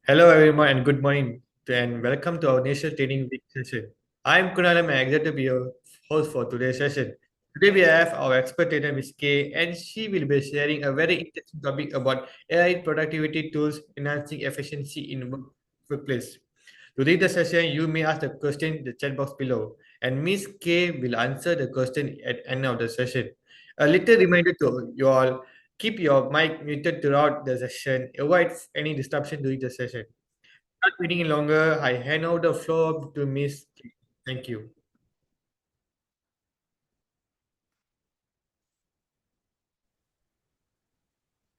Hello everyone and good morning and welcome to our National Training Week session. I'm Kunal, I'm excited to be your host for today's session. Today we have our expert trainer Ms. K and she will be sharing a very interesting topic about AI productivity tools enhancing efficiency in workplace. To read the session, you may ask the question in the chat box below and Ms. K will answer the question at the end of the session. A little reminder to you all, keep your mic muted throughout the session. Avoid any disruption during the session. Not waiting any longer, I hand over the floor to Miss K. Thank you.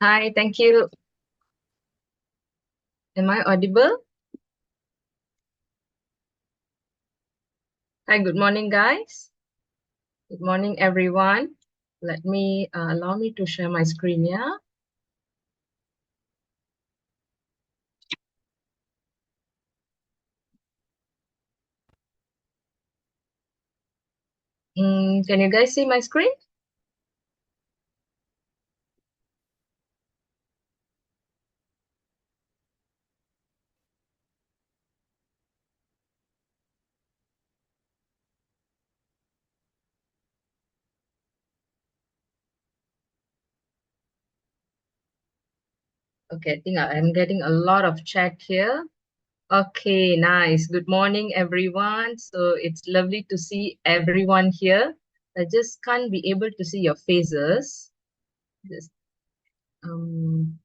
Hi, thank you. Am I audible? Hi, good morning, guys. Good morning, everyone. Let me allow me to share my screen, yeah? Can you guys see my screen? Okay, I think I'm getting a lot of chat here. Okay, nice. Good morning, everyone. So it's lovely to see everyone here. I just can't be able to see your faces. Just, um,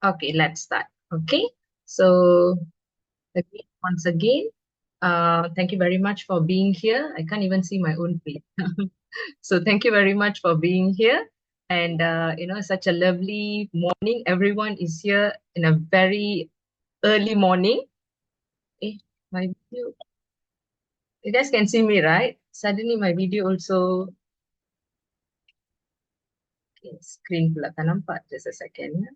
okay, let's start. Okay, so once again, thank you very much for being here. I can't even see my own face. So thank you very much for being here. And such a lovely morning. Everyone is here in a very early morning. Eh, my video. You guys can see me, right? Suddenly my video also screen pula tak nampak. Just a second.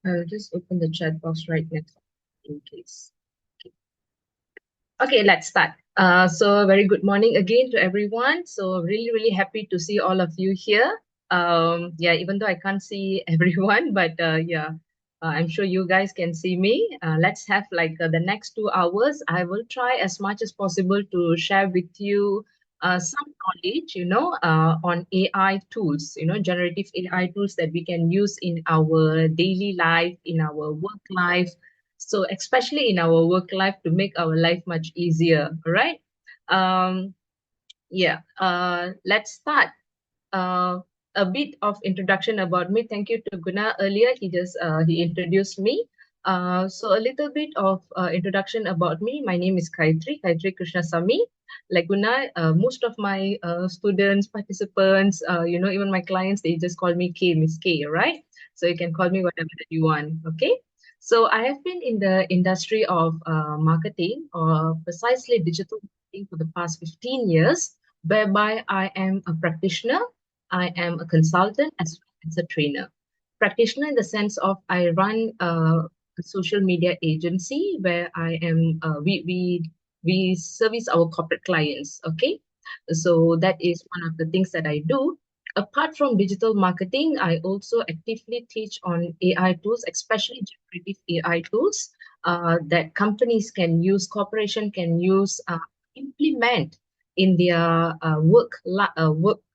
I'll just open the chat box right next in case. Okay, let's start. So very good morning again to everyone. So really, really happy to see all of you here. Yeah, even though I can't see everyone, but I'm sure you guys can see me. Let's have like the next 2 hours. I will try as much as possible to share with you some knowledge, on AI tools, generative AI tools that we can use in our daily life, in our work life, so especially in our work life to make our life much easier. All right. Um, let's start. Uh, a bit of introduction about me. Thank you to Guna earlier. He introduced me. So a little bit of introduction about me. My name is Kayatthri Krishnasamy. Like Guna, most of my students, participants, even my clients, they just call me K, Miss K, right? So you can call me whatever that you want. Okay. So I have been in the industry of marketing, or precisely digital marketing, for the past 15 years, whereby I am a practitioner, I am a consultant, as well as a trainer. Practitioner in the sense of I run a social media agency where I am we service our corporate clients. Okay, so that is one of the things that I do. Apart from digital marketing, I also actively teach on AI tools, especially generative AI tools that companies can use, corporation can use, implement in their workspace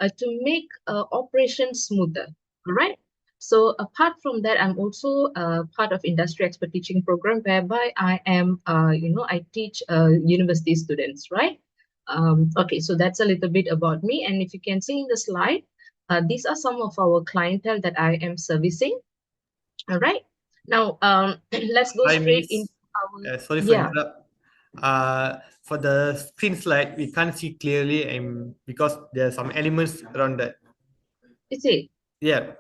to make operations smoother. All right. So apart from that, I'm also part of industry expert teaching program whereby I am, I teach university students, right? Okay, so that's a little bit about me. And if you can see in the slide, these are some of our clientele that I am servicing. All right. Now, let's go Hi, straight into Miss. our, Sorry for yeah, interrupt. For the screen slide, we can't see clearly, and because there are some elements around that. is it? Yeah.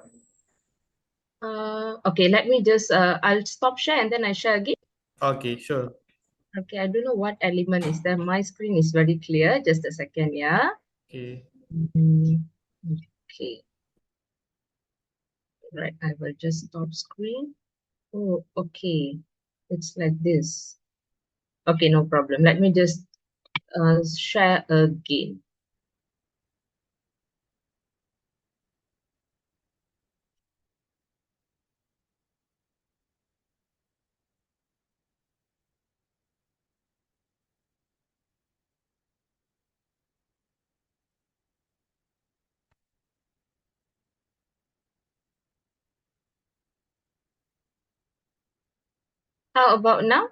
Okay, let me just, I'll stop share and then I share again. Okay. Sure. Okay, I don't know what element is there. My screen is very clear. Just a second, yeah. Okay. Mm, okay, right. I will just stop screen. Oh, okay. It's like this. Okay, no problem. Let me just share again. How about now?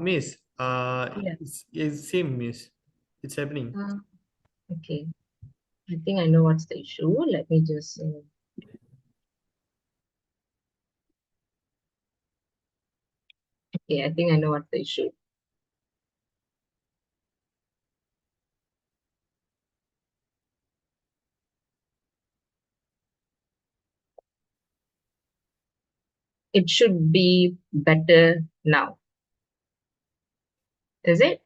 Miss, Yeah. it's same, Miss. It's happening. Okay. I think I know what's the issue. Let me just okay, I think I know what's the issue. It should be better now. Is it?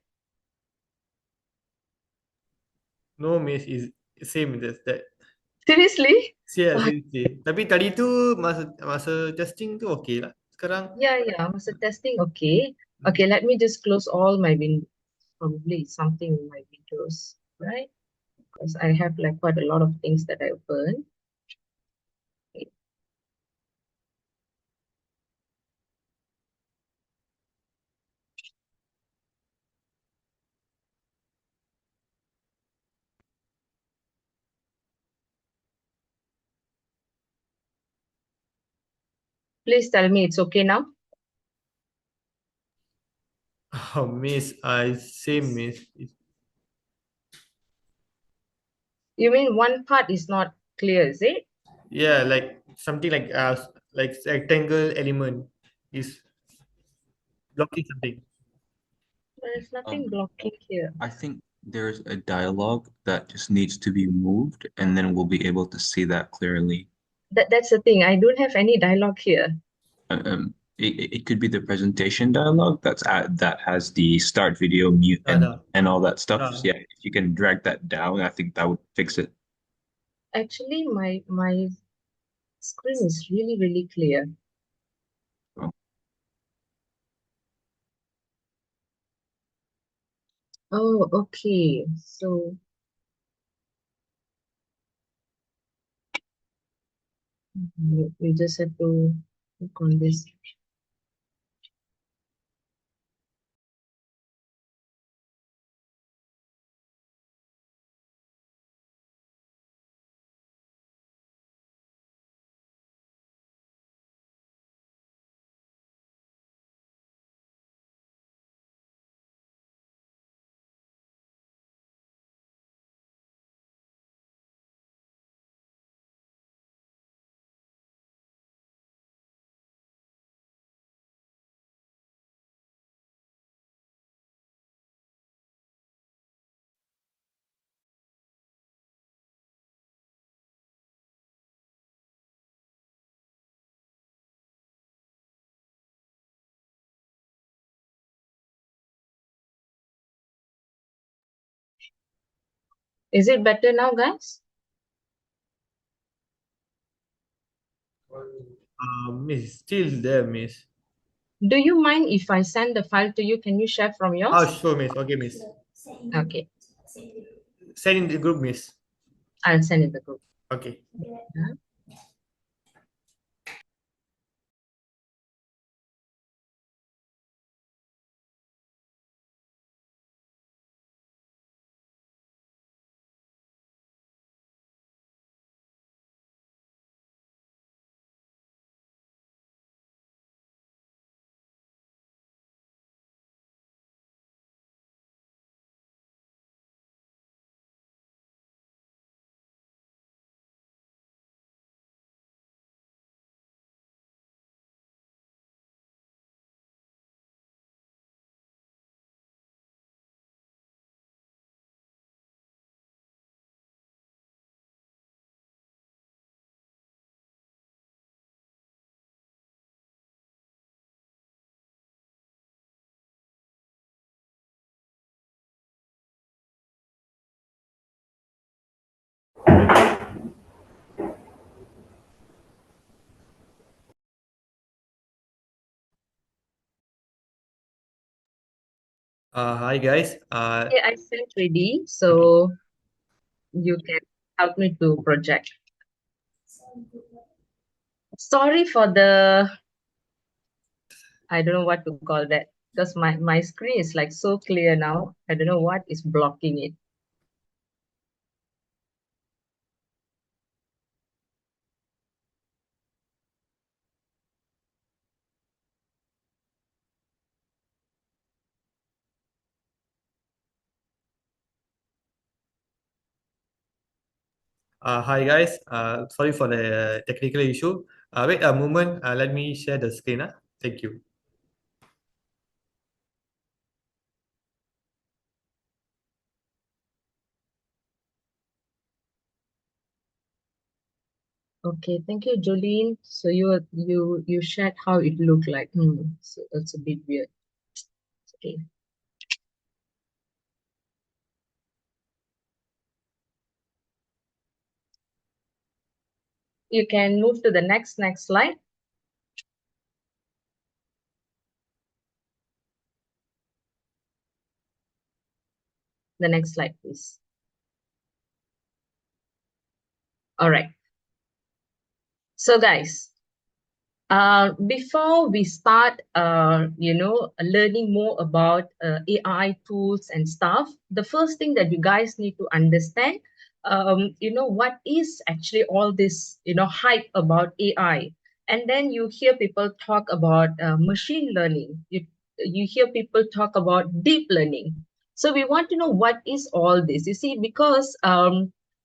No, Miss, is same as that. Seriously? Yeah, Oh, seriously. Tapi tadi tu masa masa testing tu okay lah. Sekarang, yeah. Was the testing okay? hmm, Okay, let me just close all my windows. Probably something in my windows, right? Because I have like quite a lot of things that I open. Okay. Please tell me it's okay now. oh, Miss, I same, Miss. You mean one part is not clear, is it? Yeah, like something like rectangle element is blocking something. There's nothing Um, blocking here. I think there's a dialogue that just needs to be moved, and then we'll be able to see that clearly. That's the thing. I don't have any dialogue here. It could be the presentation dialogue that has the start video, mute, Dah, dah. and all that stuff. Dah. So yeah, if you can drag that down, I think that would fix it. Actually, my screen is really clear. Oh, Oh, okay. So we just have to click on this. Is it better now, guys? Miss, still there, Miss. Do you mind if I send the file to you? Can you share from Oh, yours? sure, Miss. Okay, Miss. Okay, Send in the group, Miss. I'll send in the group. Okay. Yeah. Hi guys. Okay, I sent ready, so you can help me to project. Sorry for the, I don't know what to call that, because my screen is like so clear now. I don't know what is blocking it. Hi guys. Sorry for the technical issue. Wait a moment. Let me share the screen. Thank you. Okay, thank you, Jolene. So you shared how it looked like. So that's a bit weird. Okay. You can move to the next slide. The next slide, please. All right. So guys, before we start, learning more about AI tools and stuff, the first thing that you guys need to understand, what is actually all this, hype about AI. And then you hear people talk about machine learning. You hear people talk about deep learning. So we want to know what is all this. You see, because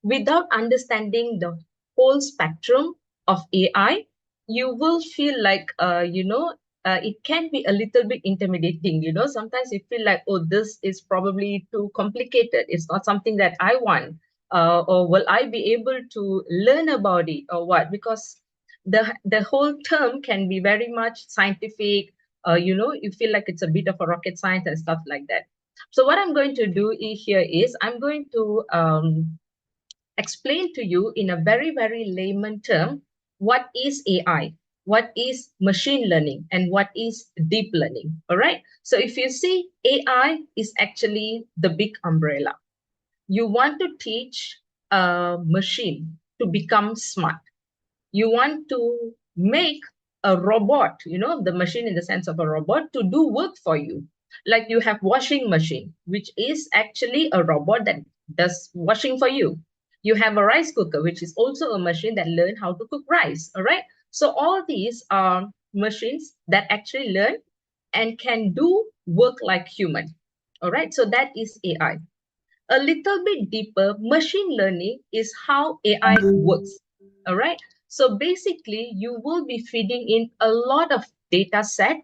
without understanding the whole spectrum of AI, you will feel like it can be a little bit intimidating. Sometimes you feel like, oh, this is probably too complicated, it's not something that I want, or will I be able to learn about it, or what? Because the whole term can be very much scientific. You feel like it's a bit of a rocket science and stuff like that. So what I'm going to do here is I'm going to explain to you in a very, very layman term what is AI, what is machine learning, and what is deep learning. All right. So if you see, AI is actually the big umbrella. You want to teach a machine to become smart. You want to make a robot, the machine in the sense of a robot, to do work for you. Like you have washing machine, which is actually a robot that does washing for you. You have a rice cooker, which is also a machine that learn how to cook rice. All right. So all these are machines that actually learn and can do work like human. All right. So that is AI. A little bit deeper, machine learning is how AI works. All right. So basically, you will be feeding in a lot of data set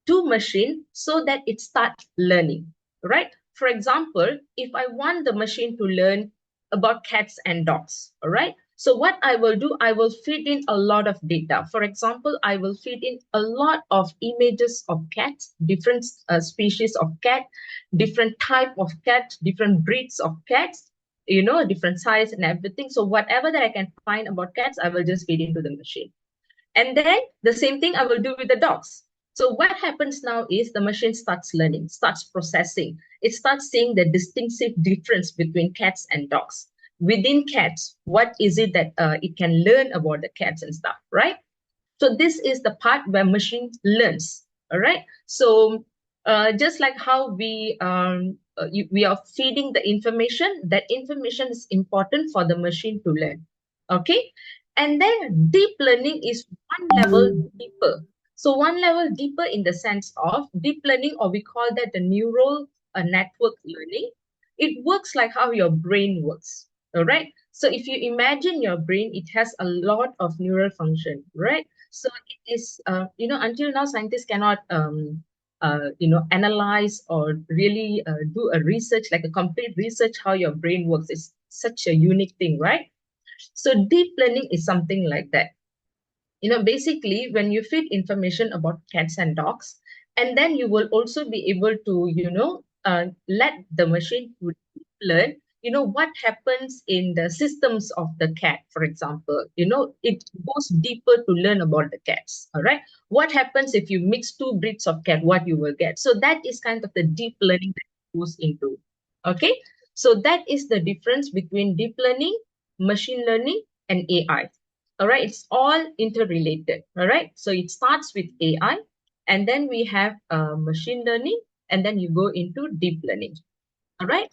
to machine so that it starts learning. Right. For example, if I want the machine to learn about cats and dogs, all right. So what I will do, I will feed in a lot of data. For example, I will feed in a lot of images of cats, different species of cat, different type of cat, different breeds of cats, different size and everything. So whatever that I can find about cats, I will just feed into the machine. And then the same thing I will do with the dogs. So what happens now is the machine starts learning, starts processing. It starts seeing the distinctive difference between cats and dogs. Within cats, what is it that it can learn about the cats and stuff, right? So this is the part where machine learns, all right? So just like how we are feeding the information, that information is important for the machine to learn, okay? And then deep learning is one level deeper. So one level deeper in the sense of deep learning, or we call that the neural network learning. It works like how your brain works, all right? So if you imagine your brain, it has a lot of neural function, right? So it is, until now, scientists cannot, analyze or really do a research, like a complete research, how your brain works. It's such a unique thing, right? So deep learning is something like that. Basically, when you feed information about cats and dogs, and then you will also be able to, let the machine learn, what happens in the systems of the cat, for example. It goes deeper to learn about the cats. All right. What happens if you mix two breeds of cat, what you will get? So that is kind of the deep learning that goes into. Okay. So that is the difference between deep learning, machine learning, and AI. All right. It's all interrelated. All right. So it starts with AI, and then we have machine learning, and then you go into deep learning. All right.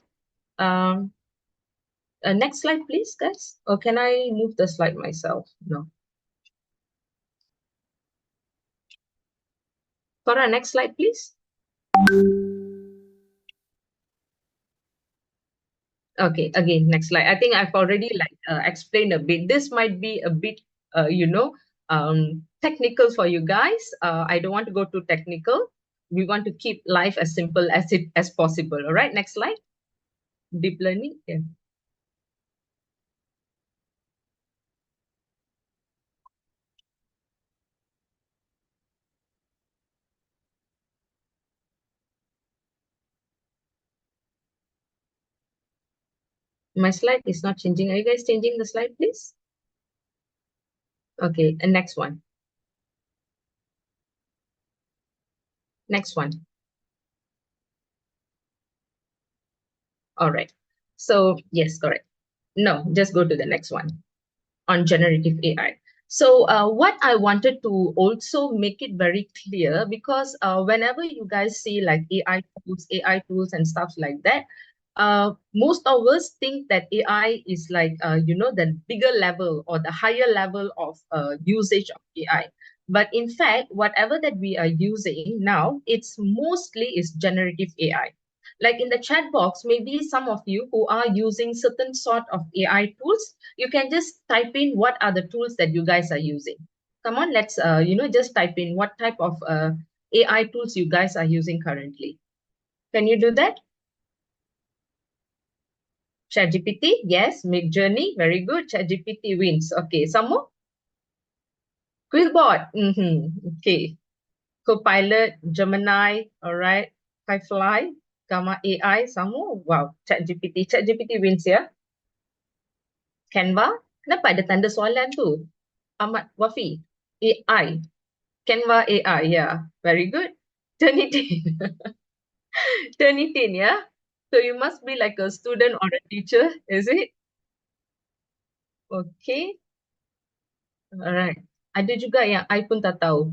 Next slide, please, guys. Or can I move the slide myself? No. Farah, next slide, please. Okay, again, next slide. I think I've already explained a bit. This might be a bit, technical for you guys. I don't want to go too technical. We want to keep life as simple as possible. All right, next slide. Deep learning. Yeah. My slide is not changing. Are you guys changing the slide, please? Okay, and next one. Next one. All right. So yes, correct. No, just go to the next one on generative AI. So what I wanted to also make it very clear, because whenever you guys see like AI tools and stuff like that, most of us think that AI is like, the bigger level or the higher level of usage of AI. But in fact, whatever that we are using now, it's mostly is generative AI. Like in the chat box, maybe some of you who are using certain sort of AI tools, you can just type in what are the tools that you guys are using. Come on, let's, just type in what type of AI tools you guys are using currently. Can you do that? ChatGPT, yes. Midjourney, very good. ChatGPT wins. Okay, some more? Quillbot, okay. Copilot, Gemini, all right. Firefly, Gamma AI, some more. Wow, ChatGPT wins ya. Canva, kenapa ada tanda soalan tu? Ahmad Wafi, AI. Canva AI, yeah. Very good. Turnitin. Turnitin, yeah. So you must be like a student or a teacher, is it? Okay. Alright. Ada juga yang I pun tak tahu.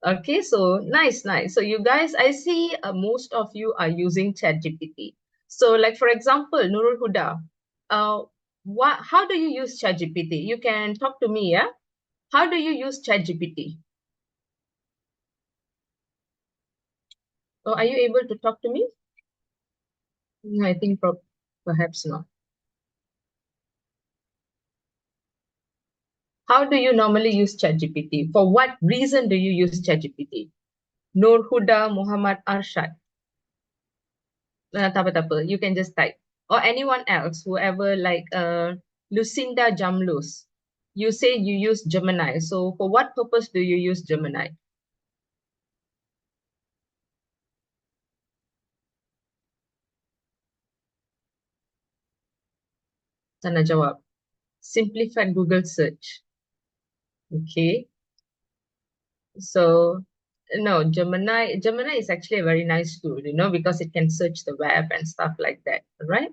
Okay, so nice. So you guys, I see most of you are using ChatGPT. So like for example, Nurul Huda, how do you use ChatGPT? You can talk to me, yeah? How do you use ChatGPT? Oh, are you able to talk to me? No, I think perhaps not. How do you normally use ChatGPT? For what reason do you use ChatGPT? Nur Huda Muhammad Arshad. Tak apa. You can just type. Or anyone else, whoever like Lucinda Jamlus. You say you use Gemini. So for what purpose do you use Gemini? Sana jawab. Simplified Google search. Okay. So no, Gemini is actually a very nice tool, because it can search the web and stuff like that, right?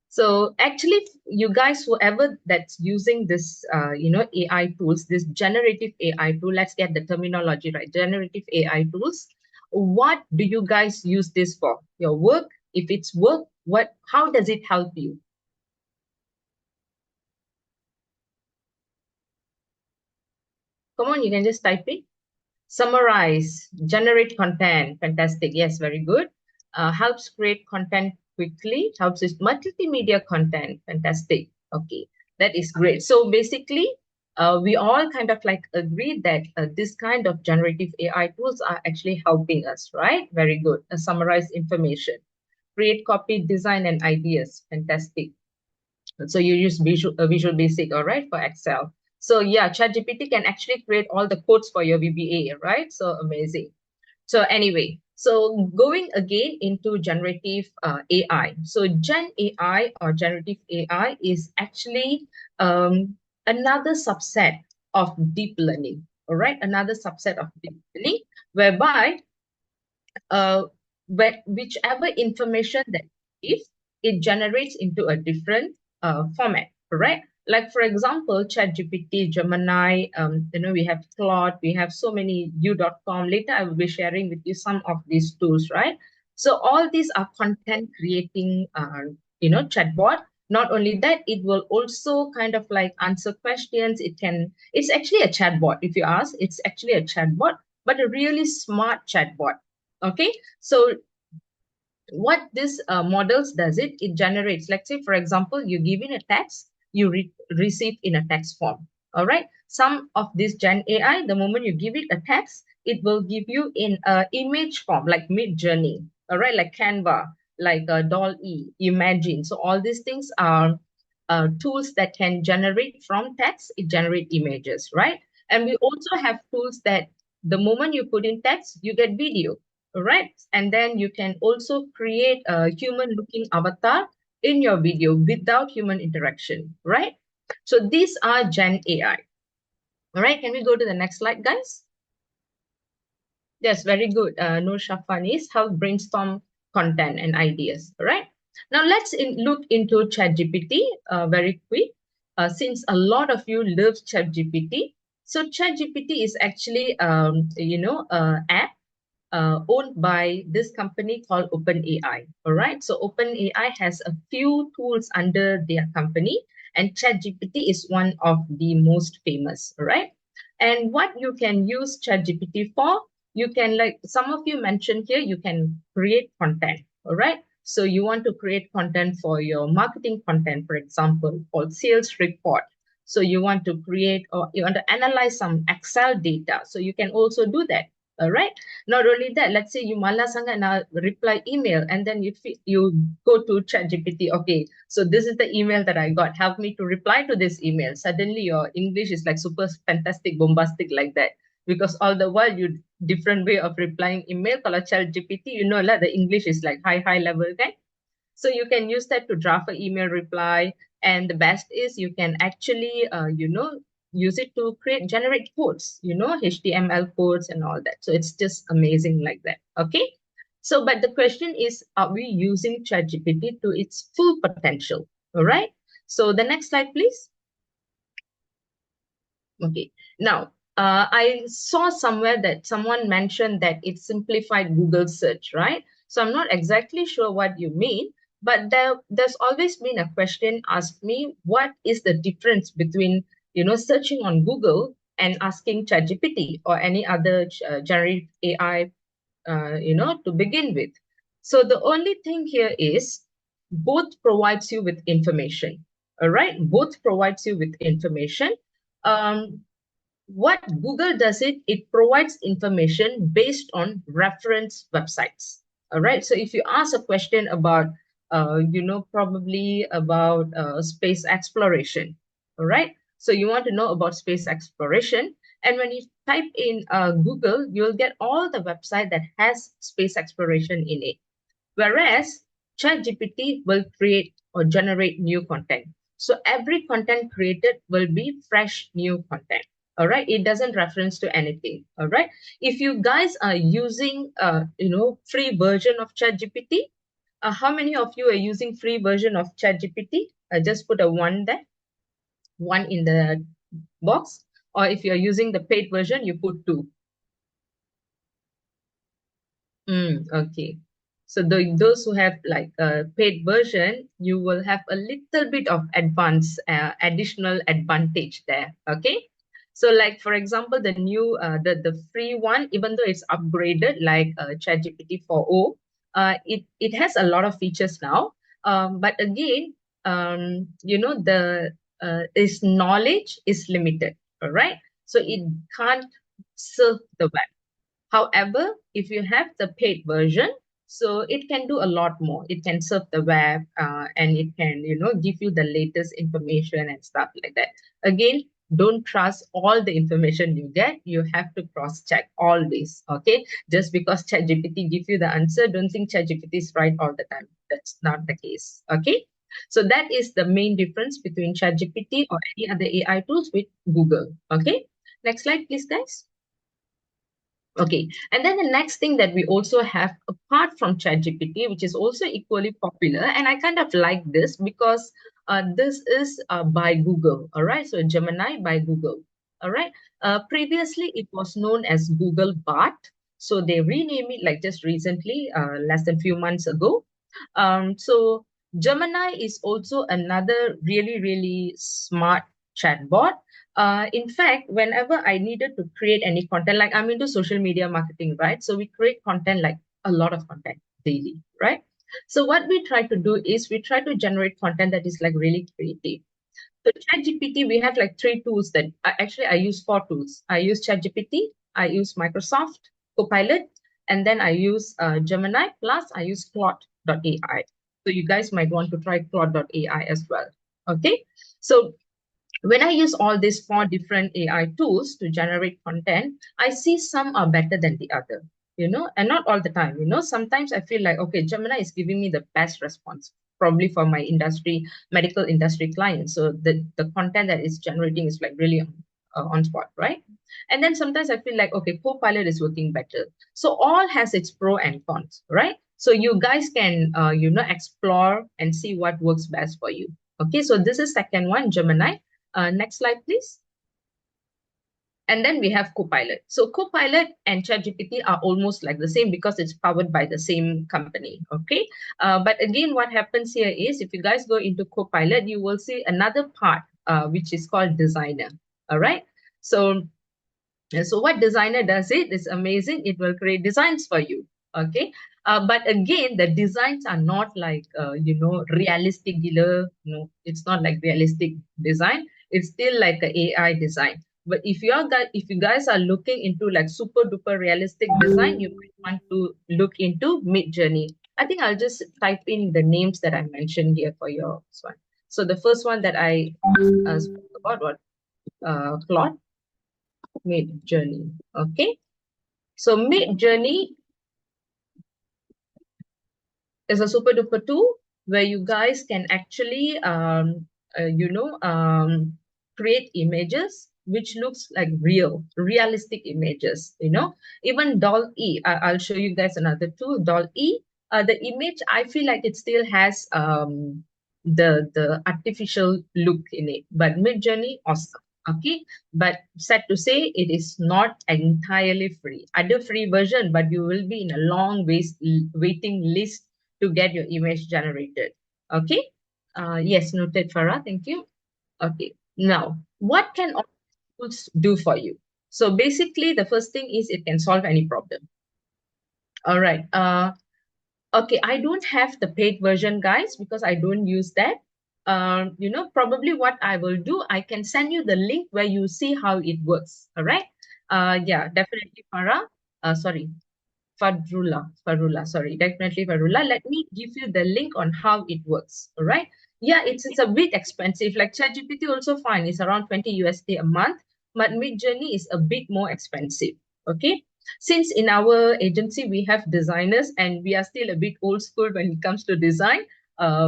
So actually, you guys, whoever that's using this, AI tools, this generative AI tool, let's get the terminology right, generative AI tools. What do you guys use this for? Your work? If it's work, how does it help you? Come on, you can just type it. Summarize, generate content. Fantastic. Yes, very good. Helps create content quickly, helps with multimedia content. Fantastic. Okay, that is great. So basically, we all kind of like agree that this kind of generative AI tools are actually helping us, right? Very good. Summarize information, create copy, design, and ideas. Fantastic. So you use Visual Basic, all right, for Excel. So yeah, ChatGPT can actually create all the codes for your VBA, right? So amazing. So anyway, So going again into generative AI. So Gen AI or generative AI is actually another subset of deep learning. All right, another subset of deep learning, whereby whichever information that you give, it generates into a different format, correct? Like for example, ChatGPT, Gemini, we have Claude, we have so many u.com. Later, I will be sharing with you some of these tools, right? So all these are content creating, chatbot. Not only that, it will also kind of like answer questions. It's actually a chatbot. If you ask, it's actually a chatbot, but a really smart chatbot. Okay, so what this models does, it generates, let's say for example, you give in a text, you receive in a text form. All right, some of this Gen AI, the moment you give it a text, it will give you in a image form like Mid Journey. All right, like Canva, like DALL-E, Imagine. So all these things are tools that can generate from text, it generate images, right? And we also have tools that the moment you put in text, you get video. Right, and then you can also create a human looking avatar in your video without human interaction, right? So these are Gen AI. All right, can we go to the next slide, guys? Yes, very good. Noor Shafani's help brainstorm content and ideas. All right, now let's look into ChatGPT very quick, since a lot of you love ChatGPT. So ChatGPT is actually app owned by this company called OpenAI. All right, so OpenAI has a few tools under their company, and ChatGPT is one of the most famous. All right, and what you can use ChatGPT for, you can, like some of you mentioned here, you can create content. All right, so you want to create content for your marketing content, for example, or sales report. So you want to create, or you want to analyze some Excel data, so you can also do that. All right, not only that, let's say you malas sangat nak reply email, and then you go to ChatGPT. Okay, so this is the email that I got, help me to reply to this email. Suddenly your English is like super fantastic, bombastic like that, because all the while you different way of replying email. Kalau ChatGPT, you know lah, the English is like high level, okay? So you can use that to draft an email reply. And the best is you can actually, use it to generate codes, HTML codes and all that. So it's just amazing like that. Okay. So, but the question is, are we using ChatGPT to its full potential? All right. So the next slide, please. Okay. Now, I saw somewhere that someone mentioned that it simplified Google search, right? So I'm not exactly sure what you mean, but there's always been a question asked me, what is the difference between, searching on Google and asking ChatGPT or any other generative AI, to begin with. So the only thing here is both provides you with information. All right, both provides you with information. What Google does, it provides information based on reference websites. All right, so if you ask a question about probably about space exploration, all right, so you want to know about space exploration, and when you type in Google, you'll get all the website that has space exploration in it, whereas ChatGPT will create or generate new content. So every content created will be fresh new content. All right, it doesn't reference to anything. All right, if you guys are using free version of ChatGPT, how many of you are using free version of ChatGPT? Just put a 1 there, 1 in the box. Or if you're using the paid version, you put 2. Okay. So those who have like a paid version, you will have a little bit of additional advantage there. Okay. So like, for example, the new, the free one, even though it's upgraded like ChatGPT 4.0, it has a lot of features now. But again, its knowledge is limited. All right. So it can't serve the web. However, if you have the paid version, so it can do a lot more. It can serve the web and it can, give you the latest information and stuff like that. Again, don't trust all the information you get. You have to cross-check always, okay? Just because ChatGPT gives you the answer, don't think ChatGPT is right all the time. That's not the case, okay? So that is the main difference between ChatGPT or any other AI tools with Google, okay? Next slide, please, guys. Okay, and then the next thing that we also have, apart from ChatGPT, which is also equally popular, and I kind of like this because this is by Google, all right? So Gemini by Google, all right? Previously, it was known as Google Bard. So they renamed it like just recently, less than a few months ago. So Gemini is also another really, really smart chatbot. In fact, whenever I needed to create any content, like I'm into social media marketing, right? So we create content, like a lot of content daily, right? So what we try to do is we try to generate content that is like really creative. So ChatGPT, we have like 3 tools that actually I use 4 tools. I use ChatGPT, I use Microsoft Copilot, and then I use Gemini, plus I use Claude.ai. So you guys might want to try Claude.ai as well. Okay, so when I use all these 4 different AI tools to generate content, I see some are better than the other, and not all the time, sometimes I feel like, okay, Gemini is giving me the best response, probably for my industry, medical industry clients. So the content that it's generating is like really on spot, right? And then sometimes I feel like, okay, Copilot is working better. So all has its pro and cons, right? So you guys can, explore and see what works best for you. Okay, so this is second one, Gemini. Next slide, please. And then we have Copilot. So Copilot and ChatGPT are almost like the same because it's powered by the same company, okay? But again, what happens here is if you guys go into Copilot, you will see another part, which is called Designer, all right? So what Designer does, it's amazing. It will create designs for you, okay? But again, the designs are not like, realistic, it's not like realistic design. It's still like an AI design. But if you guys are looking into like super duper realistic design, you might want to look into Midjourney. I think I'll just type in the names that I mentioned here for your one. So the first one that I spoke about was Claude, Midjourney. Okay, so Midjourney is a super duper tool where you guys can actually create images which looks like realistic images. Even Doll-E, I'll show you guys another tool, Doll-E. The image, I feel like it still has the artificial look in it, but Midjourney, awesome. Okay, but sad to say, it is not entirely free. Other free version, but you will be in a long waiting list to get your image generated. Okay, yes, noted, Farah, thank you. Okay, now what can all tools do for you? So basically, the first thing is it can solve any problem. All right. Okay, I don't have the paid version, guys, because I don't use that. Probably what I will do, I can send you the link where you see how it works. All right. Yeah, definitely, Farah. Sorry, Farula, sorry, definitely Farula. Let me give you the link on how it works. All right. Yeah, it's a bit expensive. Like ChatGPT also fine. It's around 20 USD a month, but Midjourney is a bit more expensive. Okay. Since in our agency we have designers and we are still a bit old school when it comes to design,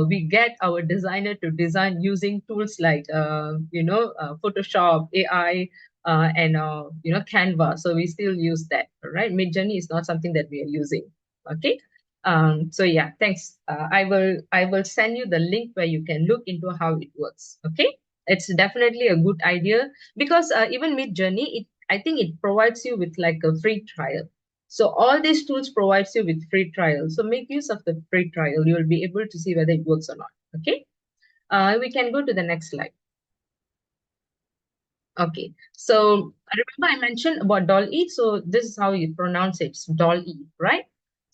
we get our designer to design using tools like Photoshop, AI, and Canva. So we still use that. Right, Midjourney is not something that we are using. Okay. So yeah, thanks. I will send you the link where you can look into how it works. Okay, it's definitely a good idea because even Midjourney, I think it provides you with like a free trial. So all these tools provides you with free trial. So make use of the free trial. You will be able to see whether it works or not. Okay. We can go to the next slide. Okay, so remember I mentioned about Doll-E. So this is how you pronounce it, Doll-E, right?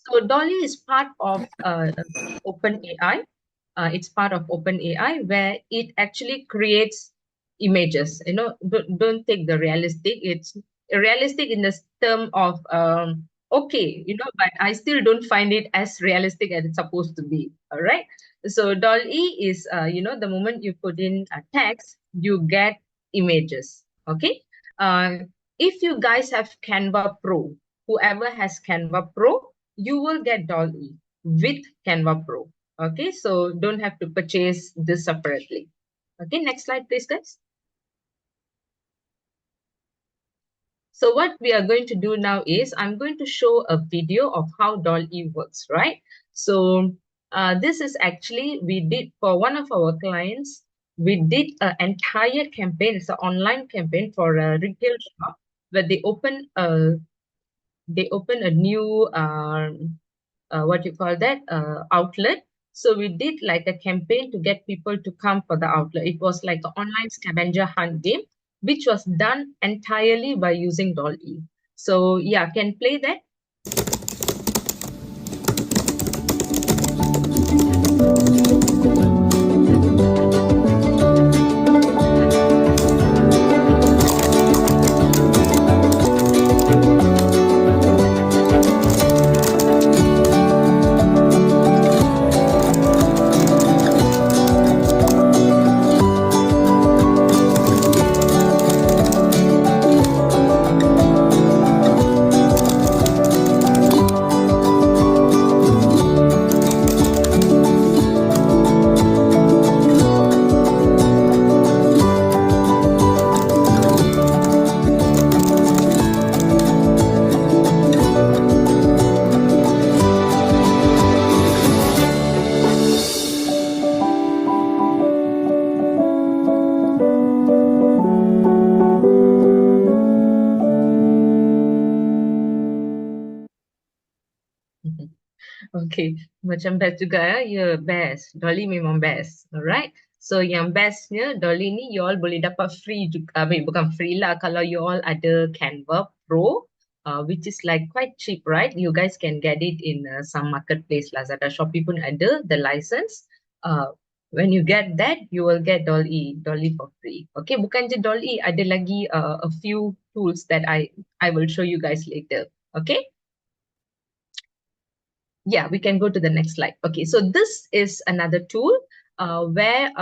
So Doll-E is part of OpenAI. It's part of OpenAI where it actually creates images. Don't take the realistic. It's realistic in the term of okay, but I still don't find it as realistic as it's supposed to be. All right. So Doll-E is the moment you put in a text, you get images. Okay. If you guys have Canva Pro, whoever has Canva Pro, you will get DALL-E with Canva Pro. Okay, so don't have to purchase this separately. Okay, next slide, please, guys. So what we are going to do now is I'm going to show a video of how DALL-E works, right? So this is actually, we did for one of our clients, we did an entire campaign. It's an online campaign for a retail shop where they open a new what you call that outlet. So we did like a campaign to get people to come for the outlet. It was like an online scavenger hunt game, which was done entirely by using DALL-E. So yeah, can play that. Okay, macam best juga ya. Ya, best. DALL-E memang best. Alright. So yang bestnya DALL-E ni you all boleh dapat free juga. Bukan free lah kalau you all ada Canva Pro, which is like quite cheap, right? You guys can get it in some marketplace, Lazada, Shopee pun ada the license. When you get that, you will get DALL-E for free. Okay, bukan je DALL-E, ada lagi a few tools that I will show you guys later. Okay. Yeah, we can go to the next slide. Okay, so this is another tool where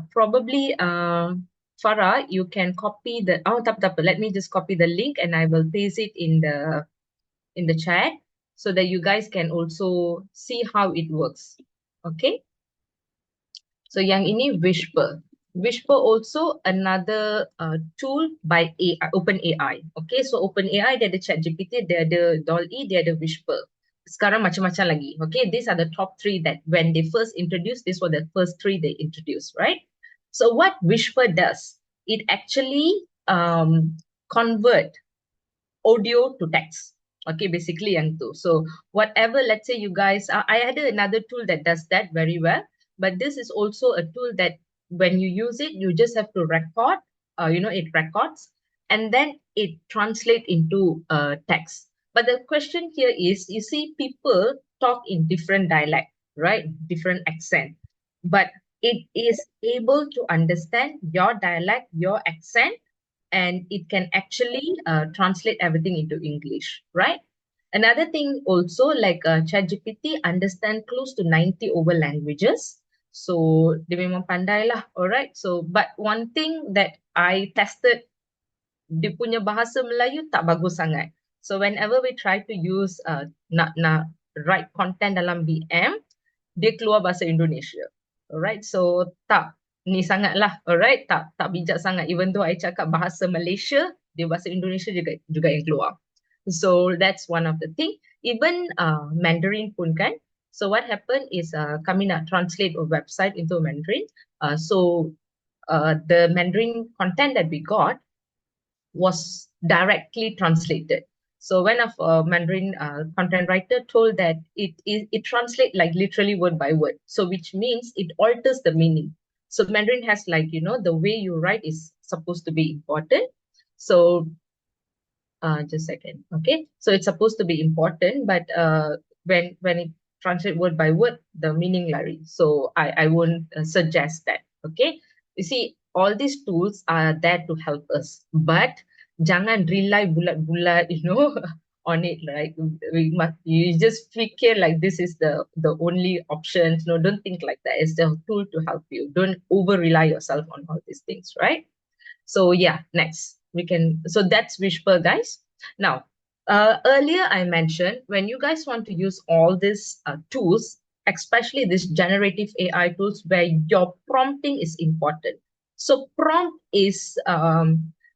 probably Farah, you can copy the let me just copy the link and I will paste it in the chat so that you guys can also see how it works. Okay, so yang ini Whisper. Whisper also another tool by OpenAI. Okay, so OpenAI dia ada ChatGPT, dia ada DALL-E, dia ada Whisper. Sekarang macam-macam lagi. Okay, these are the top 3 that when they first introduced, these were the first 3 they introduced, right? So what Whisper does, it actually convert audio to text. Okay, basically yang tu. So whatever, let's say you guys, I had another tool that does that very well, but this is also a tool that when you use it, you just have to record, it records, and then it translates into text. But the question here is, you see people talk in different dialect, right? Different accent, but it is able to understand your dialect, your accent, and it can actually translate everything into English, right? Another thing also, like ChatGPT understand close to 90 over languages. So, dia memang pandai lah, alright? So, but one thing that I tested, dia punya bahasa Melayu tak bagus sangat. So whenever we try to use nak write content dalam BM, dia keluar bahasa Indonesia. Alright, so tak ni sangat lah. Alright, tak bijak sangat. Even though I cakap bahasa Malaysia, dia bahasa Indonesia juga yang keluar. So that's one of the thing. Even Mandarin pun kan. So what happened is kami nak translate a website into Mandarin. So the Mandarin content that we got was directly translated. So when a Mandarin content writer told that it translates like literally word by word. So which means it alters the meaning. So Mandarin has like, the way you write is supposed to be important. So just a second. Okay. So it's supposed to be important, but when it translates word by word, the meaning lari. So I won't suggest that. Okay. You see, all these tools are there to help us, but jangan rely bulat-bulat, on it, right? You just fikir like this is the only option. No, don't think like that. It's the tool to help you. Don't over rely yourself on all these things, right? So yeah, next we can. So that's Whisper, guys. Now, earlier I mentioned when you guys want to use all these tools, especially this generative AI tools, where your prompting is important. So prompt is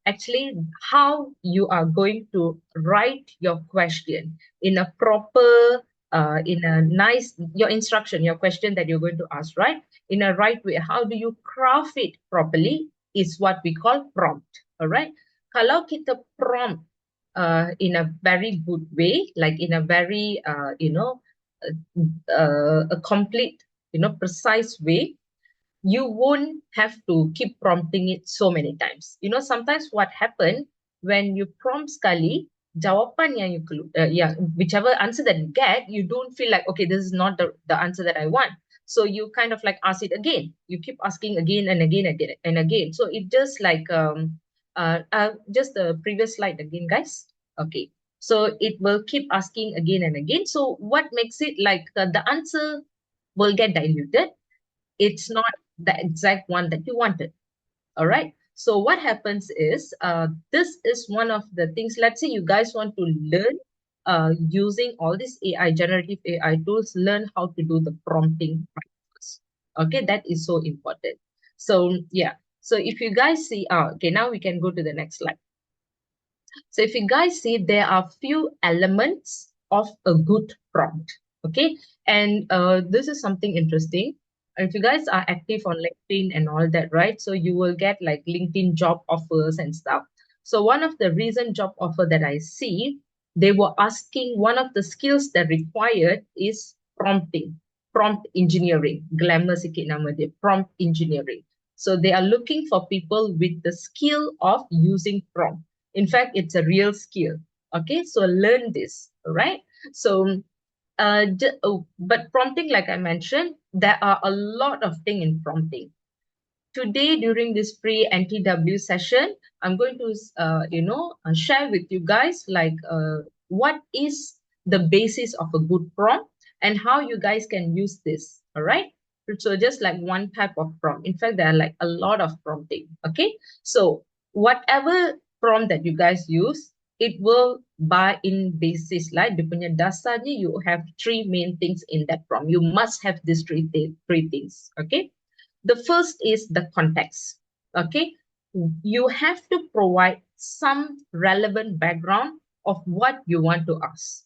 actually how you are going to write your question in a proper, in a nice, your instruction, your question that you're going to ask, right? In a right way. How do you craft it properly is what we call prompt, all right? Kalau kita prompt in a very good way, like in a very, a complete, precise way, you won't have to keep prompting it so many times. Sometimes what happen when you prompt sekali, jawapan yang whichever answer that you get, you don't feel like, okay, this is not the answer that I want. So you kind of like ask it again. You keep asking again and again, again and again. So it just like, just the previous slide again, guys. Okay. So it will keep asking again and again. So what makes it like the answer will get diluted. It's not the exact one that you wanted. All right. So what happens is, this is one of the things, let's say you guys want to learn using all these AI, generative AI tools, learn how to do the prompting first. Okay, that is so important. So yeah, so if you guys see, okay, now we can go to the next slide. So if you guys see, there are few elements of a good prompt. Okay, and this is something interesting. If you guys are active on LinkedIn and all that, right? So you will get like LinkedIn job offers and stuff. So one of the recent job offer that I see, they were asking one of the skills that required is prompting, prompt engineering. Glamour sikit nama dia, prompt engineering. So they are looking for people with the skill of using prompt. In fact, it's a real skill. Okay, so learn this, right? So, but prompting, like I mentioned, there are a lot of things in prompting. Today, during this free NTW session, I'm going to, share with you guys like what is the basis of a good prompt and how you guys can use this. All right. So just like one type of prompt. In fact, there are like a lot of prompting. Okay. So whatever prompt that you guys use, it will by in basis like dia punya dasarnya, you have three main things in that prompt. You must have these three things. Okay. The first is the context. Okay. You have to provide some relevant background of what you want to ask.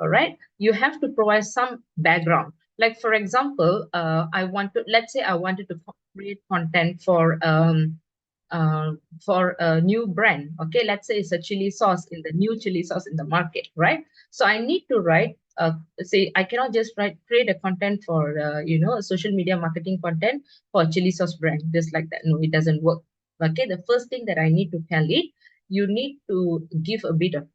All right. You have to provide some background. Like for example, let's say I wanted to create content for a new brand. Okay, let's say it's a chili sauce in the new chili sauce in the market, right? So I need to write, say I cannot just create a content for a social media marketing content for a chili sauce brand just like that. No, it doesn't work. Okay, the first thing that I need to tell it, you need to give a bit of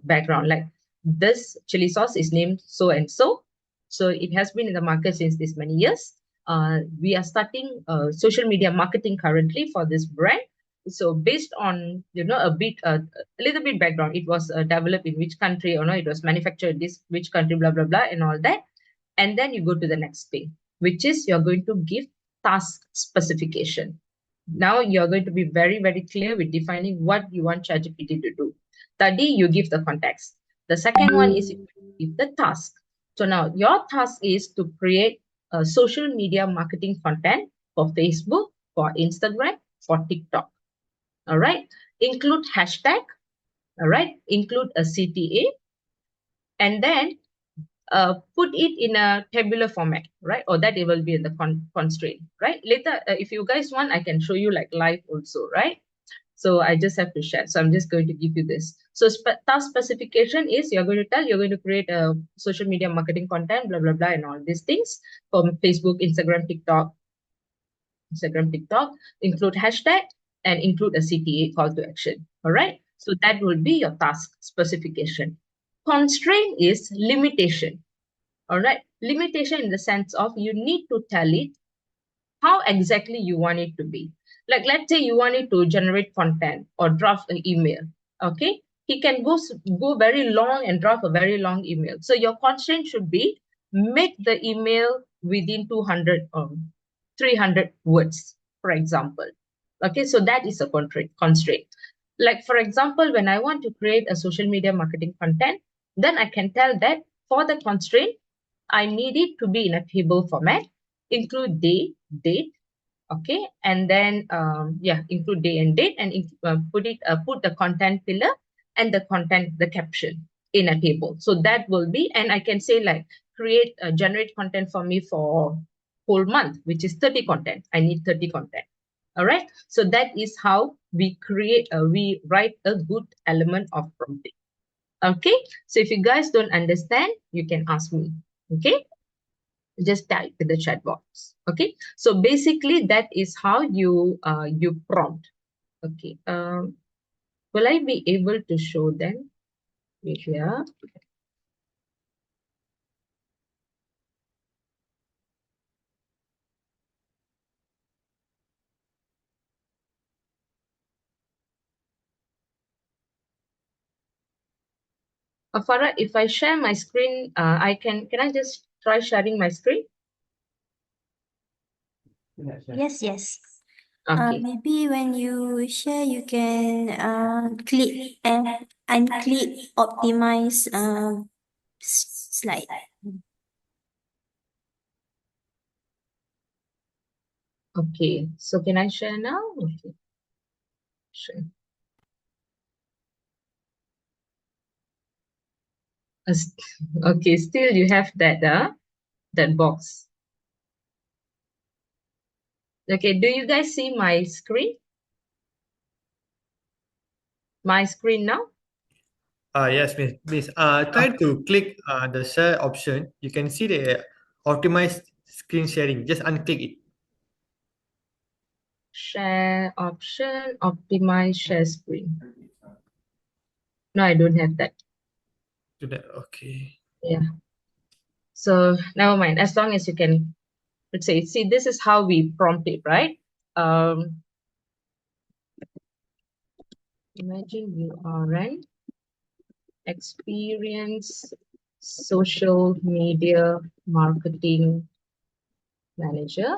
background, like this chili sauce is named so and so. So it has been in the market since this many years. We are starting social media marketing currently for this brand. So based on a little bit background, it was developed in which country, or no, it was manufactured in this which country, blah blah blah, and all that. And then you go to the next thing, which is you're going to give task specification. Now you're going to be very, very clear with defining what you want ChatGPT to do. Tadi, you give the context. The second one is you give the task. So now your task is to create a social media marketing content for Facebook, for Instagram, for TikTok. All right. Include hashtag. All right. Include a CTA. And then put it in a tabular format, right? Or that it will be in the constraint, right? Later, if you guys want, I can show you like live also, right? So I just have to share. So I'm just going to give you this. So task specification is you're going to create a social media marketing content, blah, blah, blah, and all these things from Facebook, Instagram, TikTok, include hashtag and include a CTA, call to action. All right. So that will be your task specification. Constraint is limitation. All right. Limitation in the sense of you need to tell it how exactly you want it to be. Like, let's say you want it to generate content or draft an email. Okay. He can go very long and draft a very long email. So your constraint should be make the email within 200 or 300 words, for example. Okay, so that is a constraint. Like, for example, when I want to create a social media marketing content, then I can tell that for the constraint, I need it to be in a table format, include day, date, okay, and then include day and date, and put the content pillar and the caption in a table. So that will be, and I can say like generate content for me for whole month, which is 30 content. I need 30 content. All right, so that is how we write a good element of prompting. Okay, so if you guys don't understand, you can ask me. Okay, just type in the chat box. Okay, so basically that is how you prompt. Okay, will I be able to show them here? Farah, if I share my screen, can I just try sharing my screen? Yes. Okay. Maybe when you share, you can click and unclick optimize slide. Okay, so can I share now? Okay, sure. Okay, still you have that box. Okay, do you guys see my screen? My screen now? Yes, miss. Try to click the share option. You can see the optimized screen sharing. Just unclick it. Share option, optimize share screen. No, I don't have that. Do that. Okay. Yeah. So never mind. As long as you can, let's say, see, this is how we prompt it, right? Imagine you are an experienced social media marketing manager.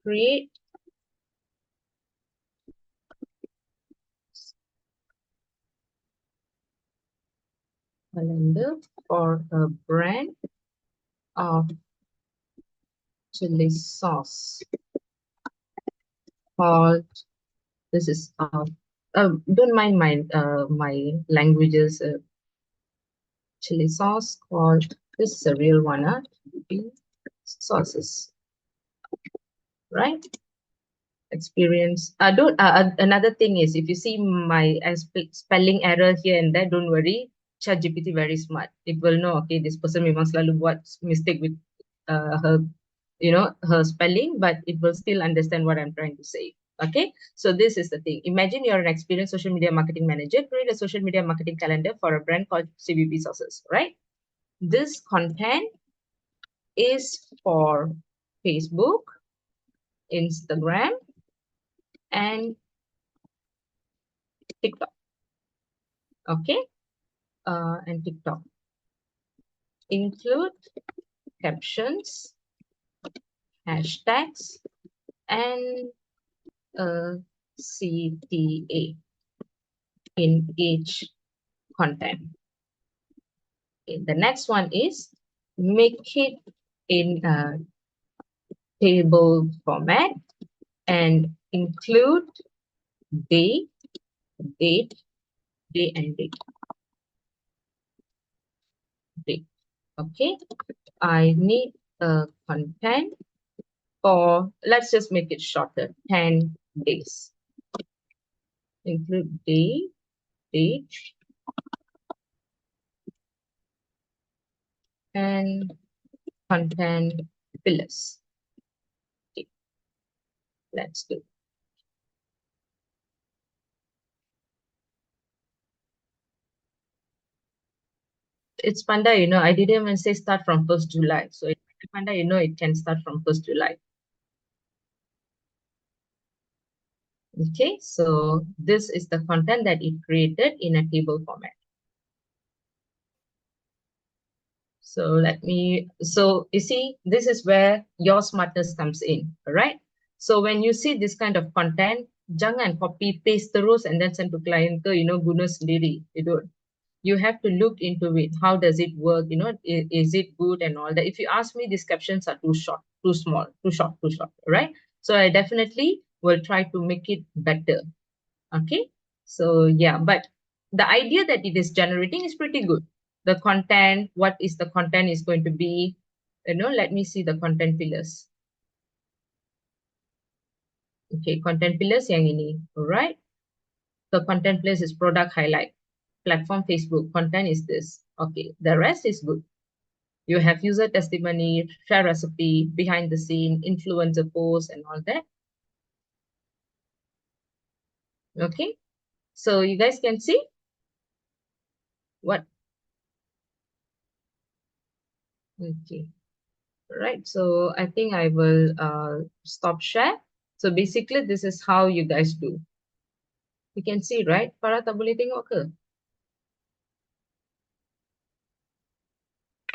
Create calendar for a brand of chili sauce called, this is don't mind my languages, chili sauce called, this is a real one, sauces, right? Experience. Don't another thing is, if you see my spelling error here and there, don't worry. ChatGPT very smart. It will know, okay, this person memang selalu buat mistake with her, her spelling, but it will still understand what I'm trying to say. Okay, so this is the thing. Imagine you're an experienced social media marketing manager. Create a social media marketing calendar for a brand called CVP Sauces, right? This content is for Facebook, Instagram, and TikTok. Okay, and TikTok. Include captions, hashtags, and CTA in each content. Okay, the next one is make it in a table format and include day, date, day, and date. Okay, I need a content for, let's just make it shorter, 10 days. Include day, date, and content pillars. Okay, let's do. It's Panda, I didn't even say start from 1st July. So Panda, it can start from 1st July. Okay, so this is the content that it created in a table format. So so you see, this is where your smartness comes in, all right? So when you see this kind of content, jangan copy paste terus and then send to client ke, guna sendiri. You have to look into it. How does it work? Is it good and all that? If you ask me, these captions are too short, too small, too short, right? So I definitely will try to make it better. Okay. So yeah, but the idea that it is generating is pretty good. The content, what is the content is going to be, let me see the content pillars. Okay, content pillars yang ini, alright. The content pillars is product highlight, platform Facebook, content is this. Okay, the rest is good. You have user testimony, share recipe, behind the scene, influencer posts and all that. Okay, so you guys can see what? Okay, right. So I think I will stop share. So basically, this is how you guys do. You can see, right? Farah tak boleh tengok ke?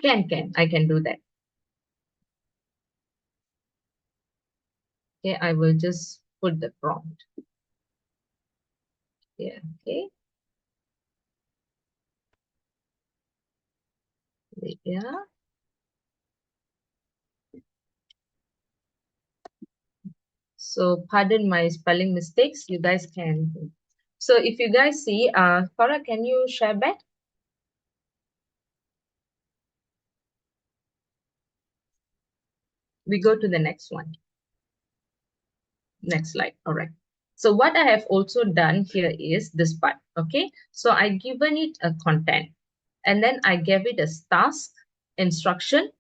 Can. I can do that. Okay, I will just put the prompt. Yeah, okay. Yeah. So pardon my spelling mistakes. You guys can. So if you guys see, Farah, can you share back? We go to the next one. Next slide. All right. So what I have also done here is this part. Okay. So I given it a content and then I gave it a task, instruction.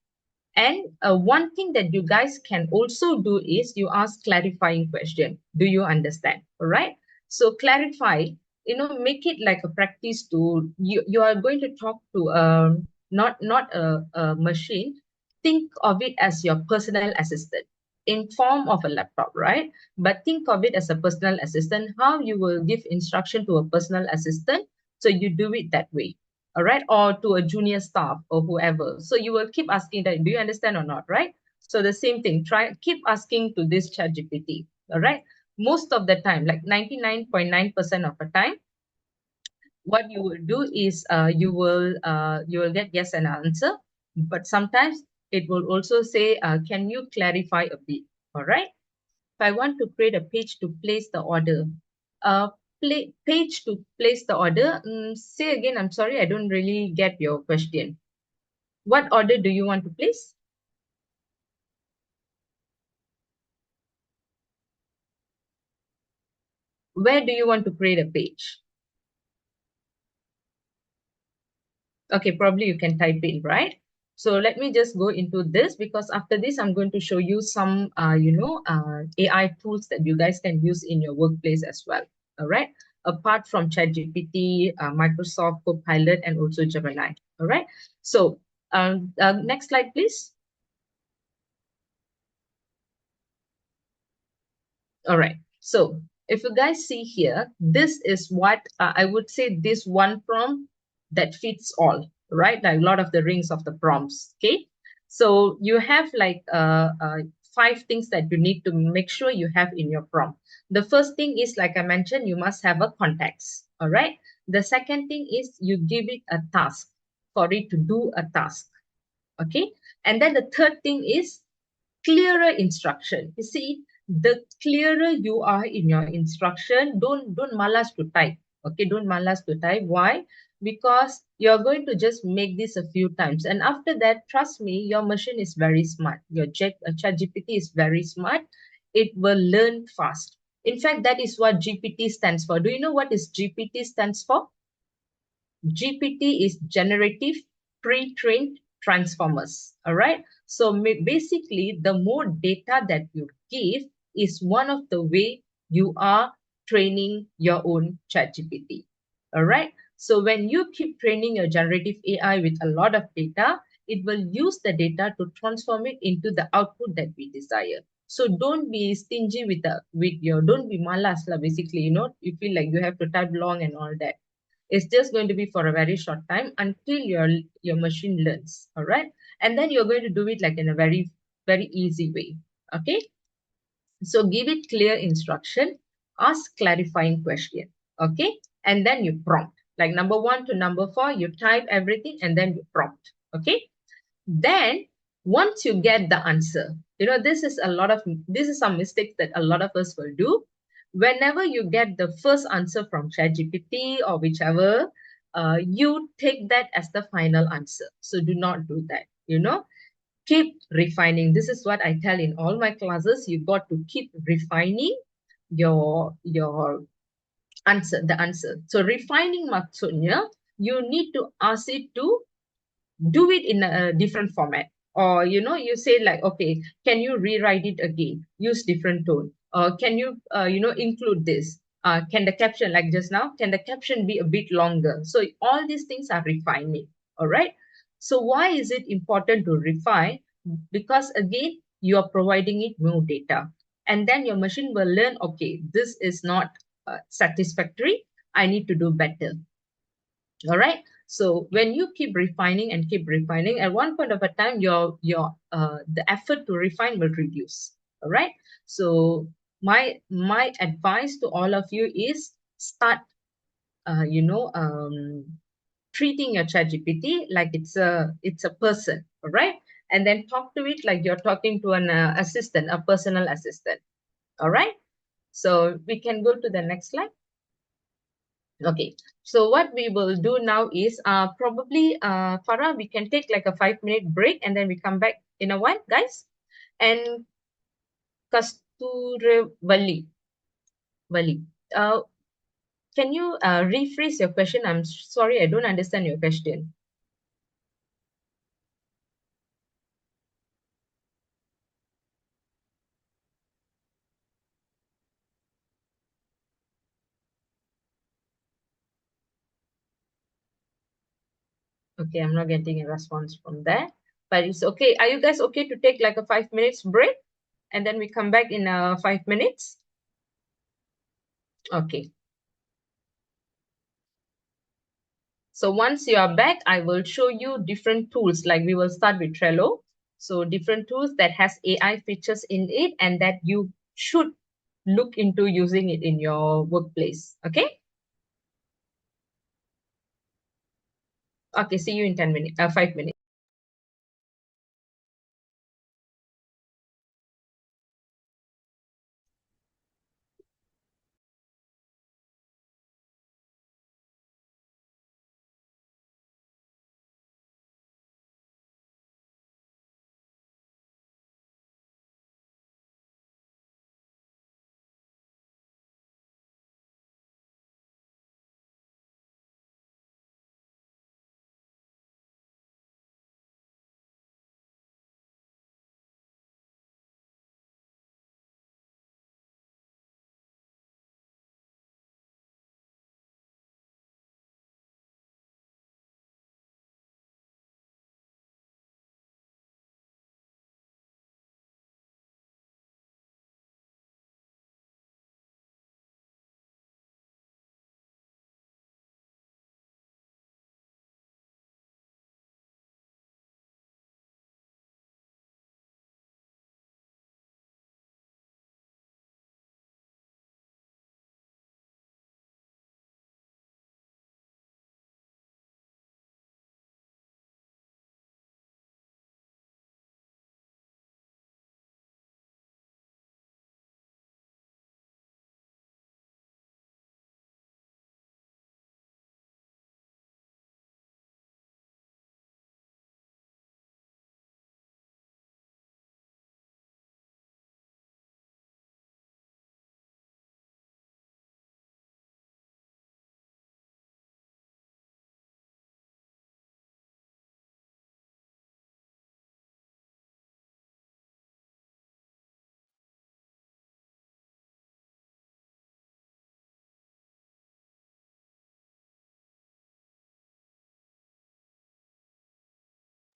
And one thing that you guys can also do is you ask clarifying question. Do you understand? All right. So clarify, make it like a practice tool. You are going to talk to not a machine. Think of it as your personal assistant in form of a laptop, right? But think of it as a personal assistant, how you will give instruction to a personal assistant. So you do it that way. All right, or to a junior staff or whoever. So you will keep asking that, do you understand or not, right? So the same thing, keep asking to this ChatGPT, all right? Most of the time, like 99.9% of the time, what you will do is you will get yes and answer, but sometimes it will also say, can you clarify a bit, all right? If I want to create a page to place the order, page to place the order, say again, I'm sorry, I don't really get your question. What order do you want to place? Where do you want to create a page? Okay, probably you can type in, right? So let me just go into this, because after this, I'm going to show you some, AI tools that you guys can use in your workplace as well. All right. Apart from ChatGPT, Microsoft Copilot, and also Gemini. All right. So next slide, please. All right. So if you guys see here, this is what I would say, this one prompt that fits all, right? Like a lot of the rings of the prompts. Okay. So you have like 5 things that you need to make sure you have in your prompt. The first thing is, like I mentioned, you must have a context. All right. The second thing is you give it a task for it to do a task. Okay. And then the third thing is clearer instruction. You see, the clearer you are in your instruction, don't malas to type. Okay, don't malas to type. Why? Because you're going to just make this a few times, and after that, trust me, your machine is very smart. Your ChatGPT is very smart. It will learn fast. In fact, that is what GPT stands for. Do you know what is GPT stands for? GPT is generative pre-trained transformers. All right. So basically, the more data that you give is one of the way you are training your own ChatGPT. All right. So when you keep training your generative AI with a lot of data, it will use the data to transform it into the output that we desire. So don't be stingy don't be malas lah, basically, you feel like you have to type long and all that. It's just going to be for a very short time until your machine learns. All right. And then you're going to do it like in a very, very easy way. Okay. So give it clear instruction, ask clarifying question, okay? And then you prompt. Like number 1 to number 4, you type everything and then you prompt, okay? Then once you get the answer, this is some mistakes that a lot of us will do. Whenever you get the first answer from ChatGPT or whichever, you take that as the final answer. So do not do that, keep refining. This is what I tell in all my classes. You got to keep refining your the answer. So refining maksudnya, you need to ask it to do it in a different format. Or, you say like, okay, can you rewrite it again? Use different tone. Or can you, include this? Can the caption, like just now, can the caption be a bit longer? So all these things are refining, all right? So why is it important to refine? Because again, you are providing it more data. And then your machine will learn, okay, this is not satisfactory. I need to do better. All right. So when you keep refining and keep refining, at one point of a time, the effort to refine will reduce. All right. So my advice to all of you is start, treating your ChatGPT like it's a person. All right. And then talk to it like you're talking to an assistant, a personal assistant. All right. So we can go to the next slide. Okay, so what we will do now is probably Farah, we can take like a 5-minute break and then we come back in a while, guys. And Vali, can you rephrase your question? I'm sorry, I don't understand your question. Okay, I'm not getting a response from there, but it's okay. Are you guys okay to take like a 5 minutes break and then we come back in 5 minutes? Okay. So once you are back, I will show you different tools. Like we will start with Trello. So different tools that has AI features in it and that you should look into using it in your workplace. Okay. Okay. See you in 10 minutes, 5 minutes.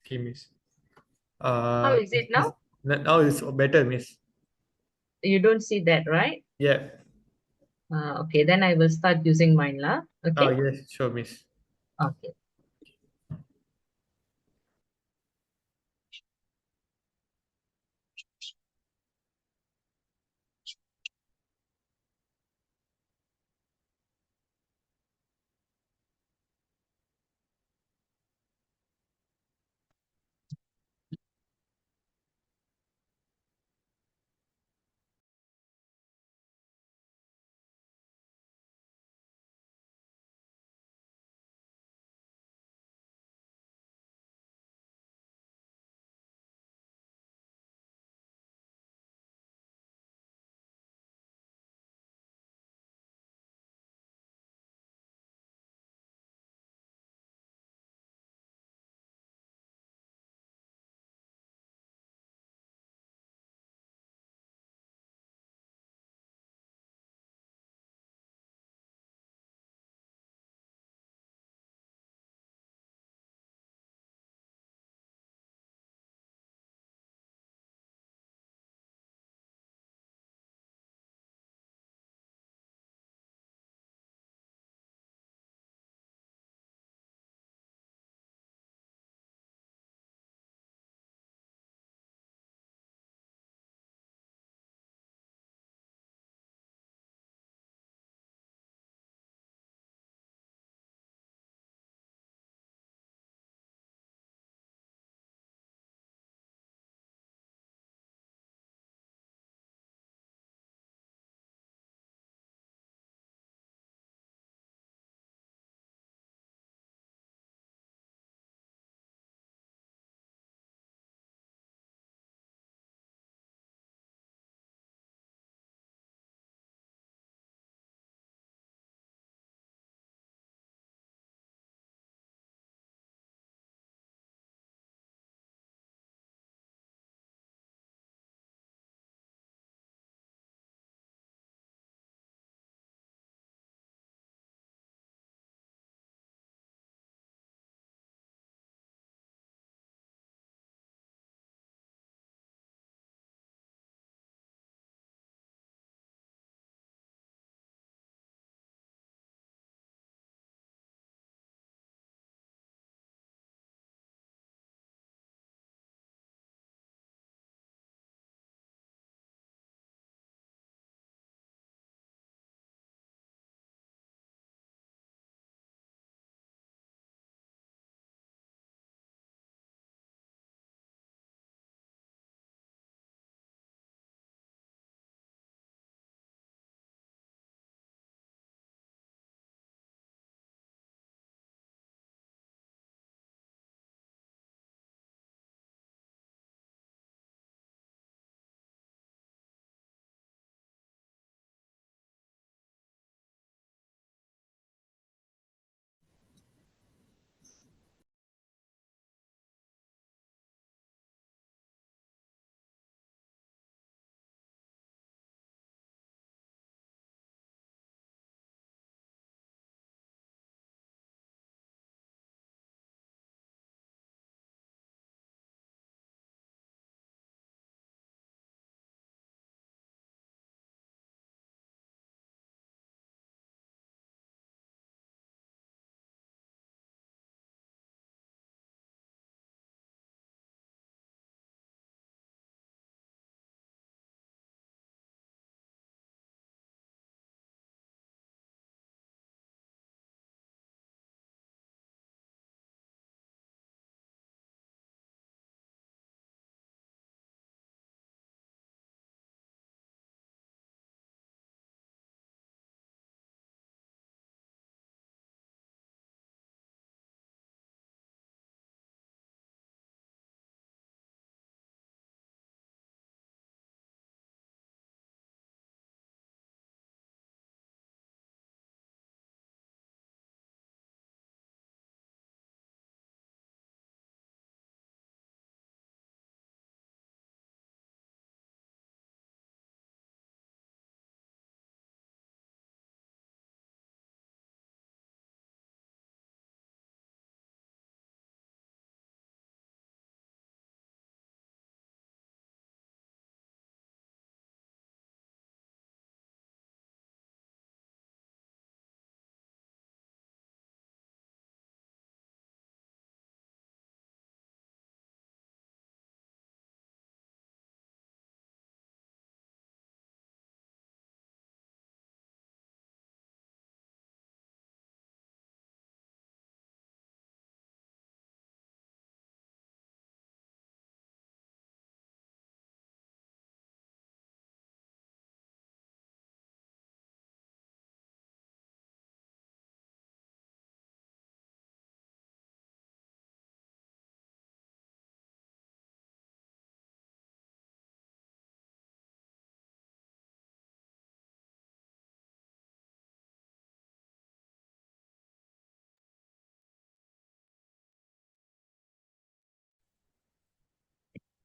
Okay, miss. How is it now? Now it's better, miss. You don't see that, right? Yeah. Okay, then I will start using mine lah. Oh, Okay. yes, sure, miss. Okay.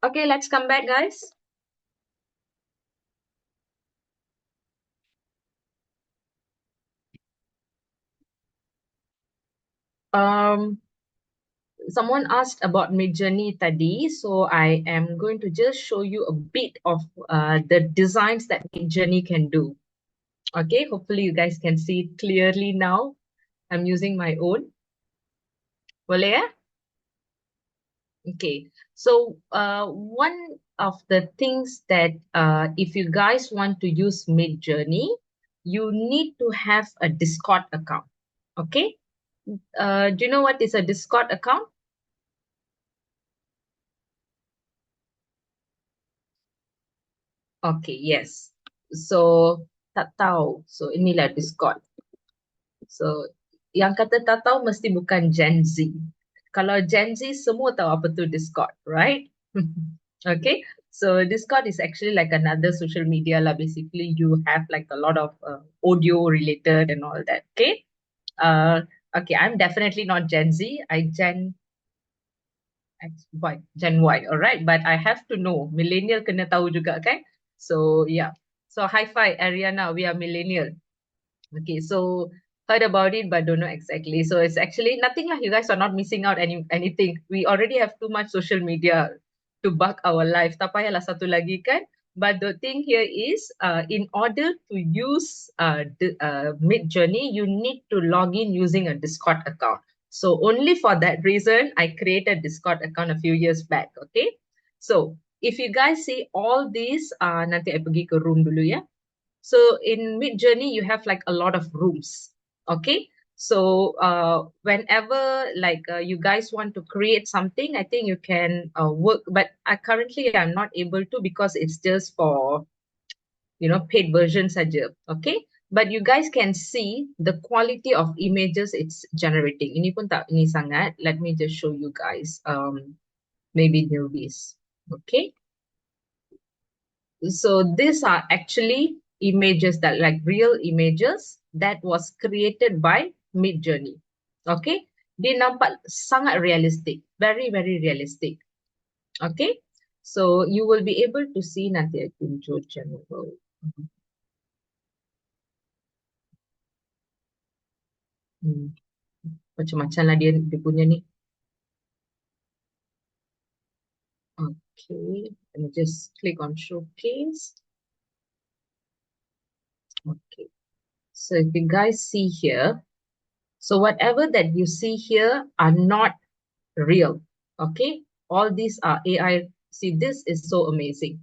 Okay, let's come back, guys. Someone asked about Midjourney tadi, so I am going to just show you a bit of the designs that Midjourney can do. Okay, hopefully you guys can see it clearly now. I'm using my own. Boleh ya? Okay, so one of the things that if you guys want to use Midjourney, you need to have a Discord account. Okay, do you know what is a Discord account? Okay, yes. So tak tahu. So inilah Discord. So yang kata tak tahu mesti bukan Gen Z. Kalau Gen Z semua tahu apa tu Discord, right? Okay. So Discord is actually like another social media lah. Basically, you have like a lot of audio related and all that. Okay. Okay, I'm definitely not Gen Z. I Gen X, Y, Gen Y, alright. But I have to know. Millennial kena tahu juga kan? So yeah. So hi-fi, Ariana, we are millennial. Okay, so heard about it but don't know exactly. So it's actually nothing lah. You guys are not missing out anything. We already have too much social media to bug our life. Tak payahlah satu lagi kan? But the thing here is, in order to use Midjourney, you need to log in using a Discord account. So only for that reason, I created a Discord account a few years back. Okay, so if you guys see all these, nanti I pergi ke room dulu ya. So in Midjourney, you have like a lot of rooms. Okay. So whenever like you guys want to create something, I think you can work, but currently I'm not able to because it's just for, paid version saja. Okay. But you guys can see the quality of images it's generating. Ini pun tak ini sangat. Let me just show you guys. Maybe newbies. Okay. So these are actually images that like real images that was created by Midjourney. Okay, dia nampak sangat realistic, very realistic. Okay, so you will be able to see nanti I tunjuk channel. Macam-macam lah dia punya ni. Okay, let me just click on showcase. Okay, so if you guys see here, so whatever that you see here are not real. Okay, all these are AI. See, this is so amazing.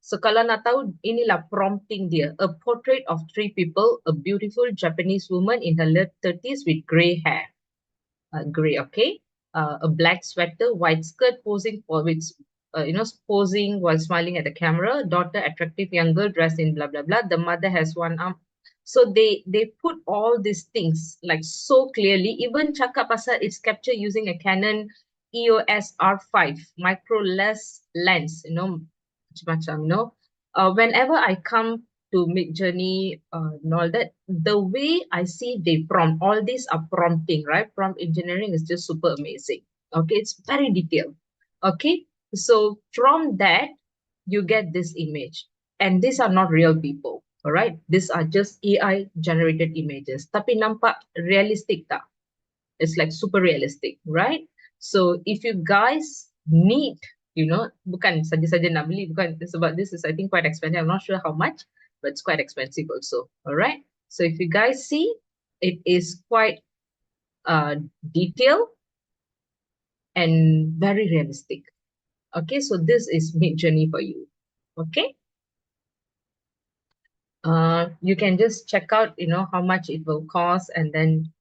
So kalau nak tahu, inilah prompting dia. A portrait of three people, a beautiful Japanese woman in her late 30s with gray hair. Gray, okay. A black sweater, white skirt, posing for with, posing while smiling at the camera. Daughter, attractive young girl dressed in blah blah blah. The mother has one arm. So they put all these things like so clearly. Even cakap pasal it's captured using a Canon EOS R5 micro lens lens. Macam-macam. Whenever I come to Midjourney and all that, the way I see they prompt, all these are prompting, right? Prompt engineering is just super amazing. Okay, it's very detailed. Okay, so from that, you get this image. And these are not real people, all right? These are just AI generated images. Tapi nampak realistic tak? It's like super realistic, right? So if you guys need, bukan saja-saja nak beli, bukan sebab this is I think quite expensive. I'm not sure how much, but it's quite expensive also. All right. So if you guys see, it is quite detailed and very realistic. Okay, so this is Midjourney for you. Okay. You can just check out, how much it will cost, and then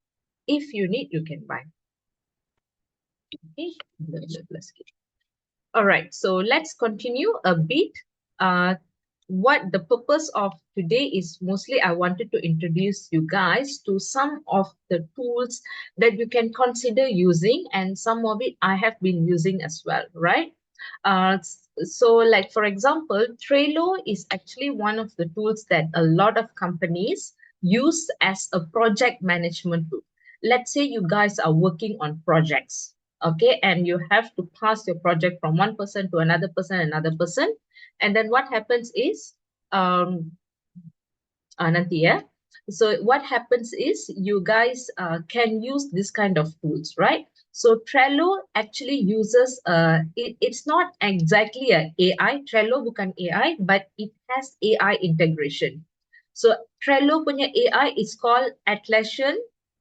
if you need, you can buy. Okay. All right, so let's continue a bit. What the purpose of today is mostly I wanted to introduce you guys to some of the tools that you can consider using, and some of it I have been using as well, right? So like, for example, Trello is actually one of the tools that a lot of companies use as a project management tool. Let's say you guys are working on projects. Okay, and you have to pass your project from one person to another person. And then what happens is, nanti ya. So what happens is you guys can use this kind of tools, right? So Trello actually uses, it's not exactly a AI, Trello bukan AI, but it has AI integration. So Trello punya AI is called Atlassian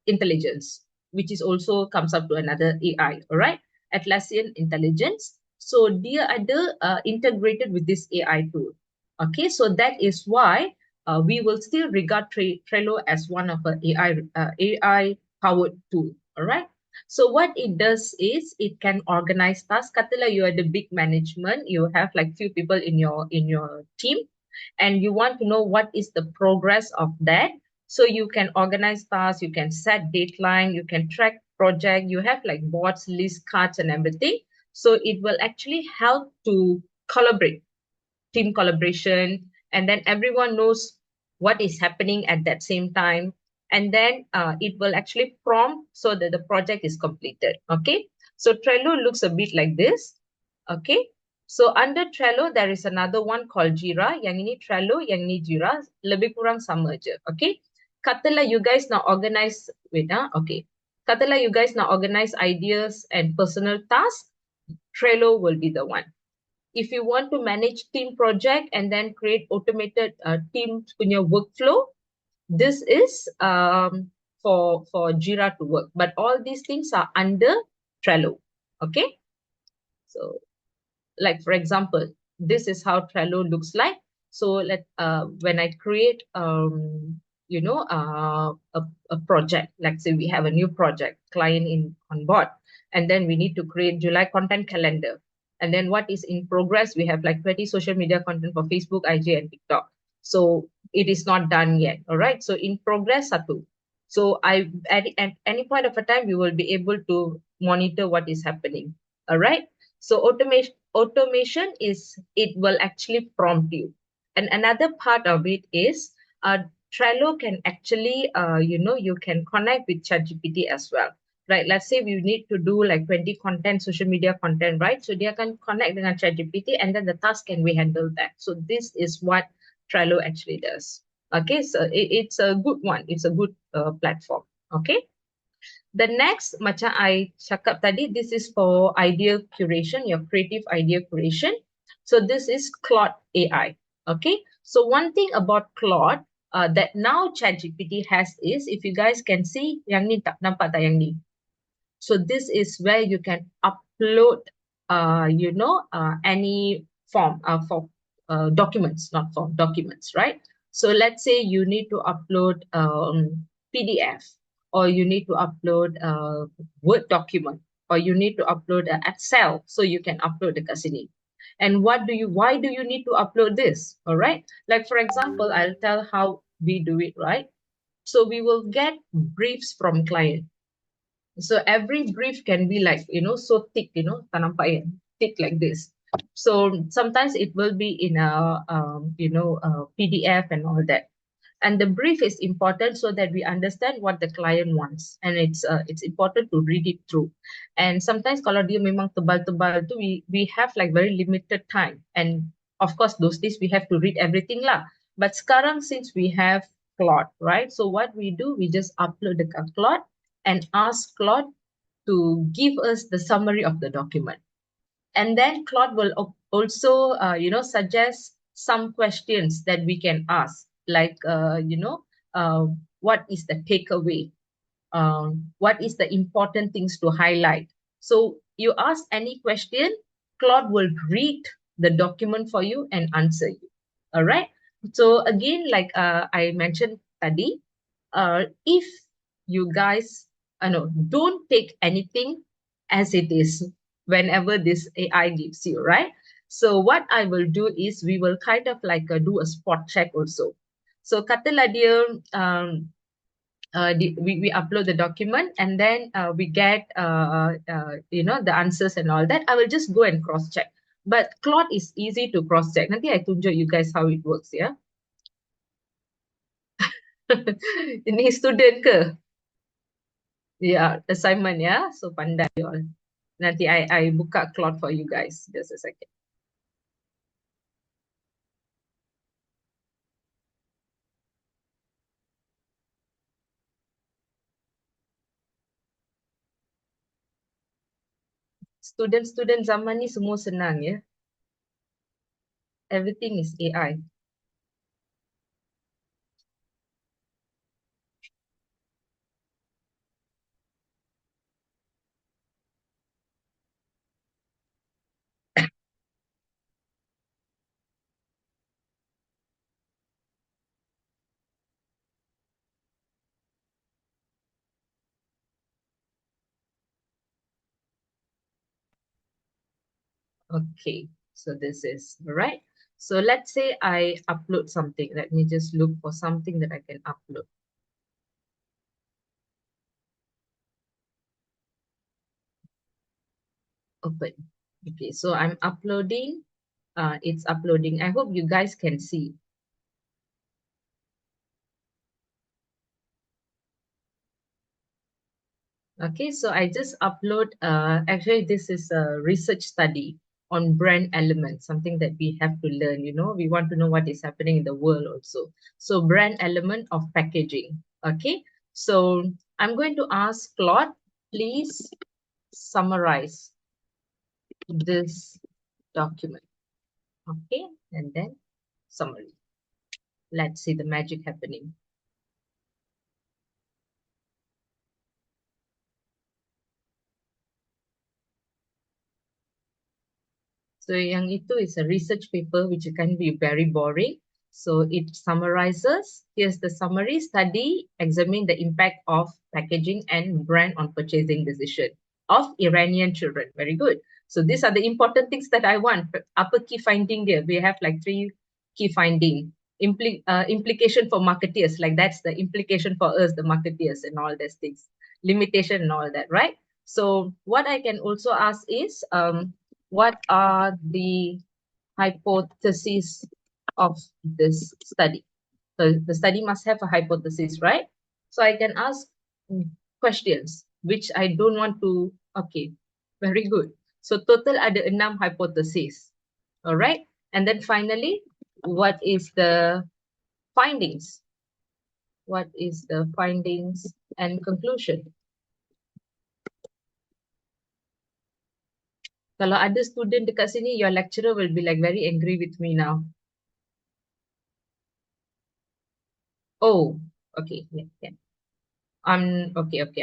Intelligence, which is also comes up to another AI, all right? Atlassian Intelligence. So dia ada integrated with this AI tool. Okay, so that is why we will still regard Trello as one of the AI powered tool. All right. So what it does is it can organize tasks. Katalah you are the big management, you have like few people in your team, and you want to know what is the progress of that. So you can organize tasks, you can set deadline, you can track project, you have like boards, list cards and everything. So it will actually help to collaborate, team collaboration, and then everyone knows what is happening at that same time. And then it will actually prompt so that the project is completed. Okay, so Trello looks a bit like this. Okay, so under Trello there is another one called Jira. Yang ini Trello, yang ini Jira, lebih kurang sama je. Okay, katalah you guys now organize okay, katalah you guys now organize ideas and personal tasks, Trello will be the one. If you want to manage team project and then create automated team punya workflow, this is for Jira to work. But all these things are under Trello. Okay, so like for example, this is how Trello looks like. So when I create a project, like say we have a new project client on board, and then we need to create July content calendar. And then what is in progress, we have like 20 social media content for Facebook, IG, and TikTok. So it is not done yet. All right. So in progress, satu. So at any point of a time, we will be able to monitor what is happening. All right. So automation is, it will actually prompt you. And another part of it is Trello can actually, you can connect with ChatGPT as well. Right, let's say we need to do like 20 content, social media content, right? So they can connect dengan ChatGPT and then the task can be handled that. So this is what Trello actually does. Okay, so it's a good one. It's a good platform. Okay. The next, macam I cakap tadi, this is for idea curation, your creative idea curation. So this is Claude AI. Okay. So one thing about Claude that now ChatGPT has is, if you guys can see, yang ni tak nampak tak yang ni? So this is where you can upload, any form for documents, not for documents, right? So let's say you need to upload PDF, or you need to upload a Word document, or you need to upload an Excel, so you can upload the sini. And why do you need to upload this? All right. Like for example, I'll tell how we do it, right? So we will get briefs from client. So every brief can be like, so thick, tak nampak kan, thick like this. So sometimes it will be in a, PDF and all that. And the brief is important so that we understand what the client wants. And it's important to read it through. And sometimes kalau dia memang tebal-tebal tu, we have like very limited time. And of course, those days we have to read everything lah. But sekarang, since we have Claude, right? So what we do, we just upload the Claude and ask Claude to give us the summary of the document. And then Claude will also, suggest some questions that we can ask, like, what is the takeaway? What is the important things to highlight? So you ask any question, Claude will read the document for you and answer you. All right. So again, like I mentioned tadi, if you guys, don't take anything as it is whenever this AI gives you, right? So what I will do is we will kind of like do a spot check also. So katalah dia, we upload the document and then we get, the answers and all that. I will just go and cross check. But Claude is easy to cross check. Nanti I tunjuk you guys how it works, yeah. Ini student ke? Yeah, assignment, yeah. So pandai you all. Nanti I buka Claude for you guys. Just a second. Student-student zaman ni semua senang ya. Everything is AI. Okay, so this is right. So let's say I upload something. Let me just look for something that I can upload. Open. Okay, so I'm uploading. It's uploading. I hope you guys can see. Okay, so I just upload, actually this is a research study on brand elements, something that we have to learn, you know, we want to know what is happening in the world also. So brand element of packaging, okay? So I'm going to ask Claude, please summarize this document, okay? And then summary. Let's see the magic happening. So yang itu is a research paper which can be very boring. So it summarizes, here's the summary, study examine the impact of packaging and brand on purchasing decision of Iranian children. Very good. So these are the important things that I want. Apa key finding there? We have like 3 key finding. Implication for marketeers, like that's the implication for us, the marketeers and all these things. Limitation and all that, right? So what I can also ask is, what are the hypotheses of this study? So the study must have a hypothesis, right? So I can ask questions, which I don't want to, okay, very good. So total ada 6 hypotheses, all right? And then finally, what is the findings? What is the findings and conclusion? Kalau ada student dekat sini, your lecturer will be like very angry with me now. Oh, okay, yeah. Okay.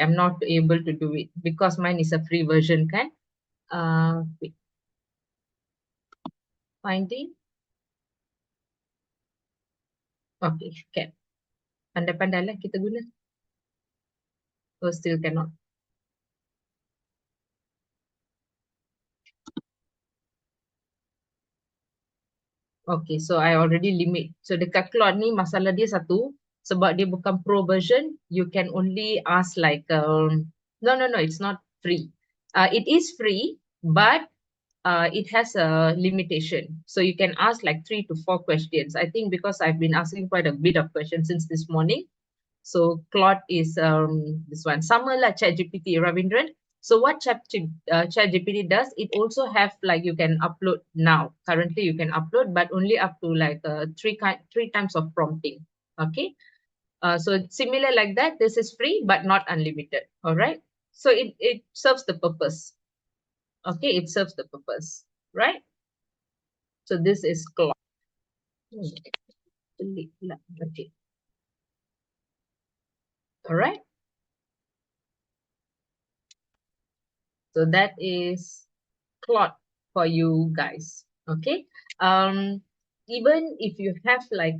I'm not able to do it because mine is a free version, kan? Wait. Finding. Okay, can. Pandai-pandai lah kita guna. Oh, still cannot. Okay, so I already limit. So dekat Claude ni masalah dia satu, sebab dia bukan pro version, you can only ask like, no, it's not free. It is free, but it has a limitation. So you can ask like 3 to 4 questions. I think because I've been asking quite a bit of questions since this morning. So Claude is this one. Sama lah ChatGPT, Ravindran. So what ChatGPT does, it also have like you can upload now. Currently you can upload, but only up to like 3 times of prompting. Okay. So similar like that, this is free, but not unlimited. All right. So it serves the purpose. Okay, it serves the purpose, right? So this is Claude. Okay. All right. So that is Claude for you guys. Okay. Even if you have like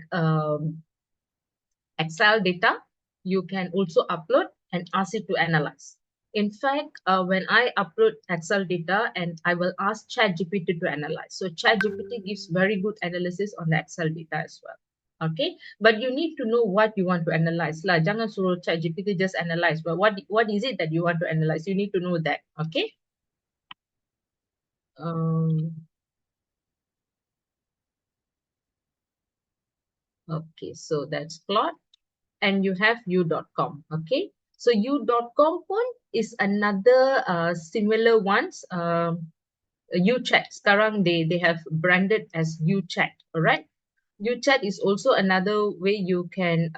Excel data, you can also upload and ask it to analyze. In fact, when I upload Excel data and I will ask ChatGPT to analyze. So ChatGPT gives very good analysis on the Excel data as well. Okay, but you need to know what you want to analyze. Lah, jangan suruh ChatGPT just analyze. But what is it that you want to analyze? You need to know that. Okay. Okay, so that's Claude. And you have u.com. Okay, so u.com pun is another similar ones. 𝐸𝐶hat. Sekarang they have branded as 𝐸𝐶hat. All right. 𝐸𝐶hat is also another way you can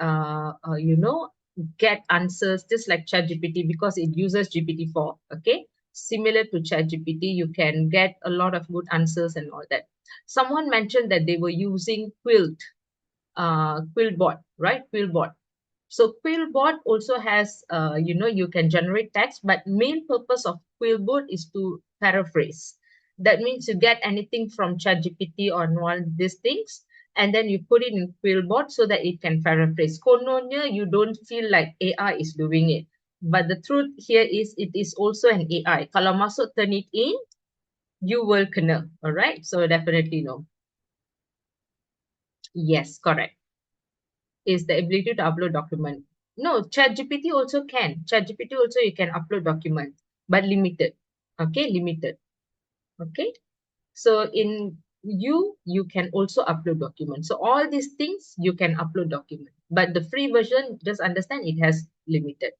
get answers just like ChatGPT, because it uses GPT-4. Okay, similar to ChatGPT, you can get a lot of good answers and all that. Someone mentioned that they were using Quillbot, right? Quillbot. So Quillbot also has, you can generate text, but main purpose of Quillbot is to paraphrase. That means you get anything from ChatGPT or one of these things, and then you put it in Quillbot so that it can paraphrase. Kononnya, you don't feel like AI is doing it. But the truth here is it is also an AI. Kalau masuk turn it in, you will kena. All right. So definitely no. Yes, correct. Is the ability to upload document. No, ChatGPT also can. ChatGPT also you can upload document, but limited. Okay, limited. Okay. So in you can also upload documents. So all these things you can upload document, but the free version, just understand it has limited.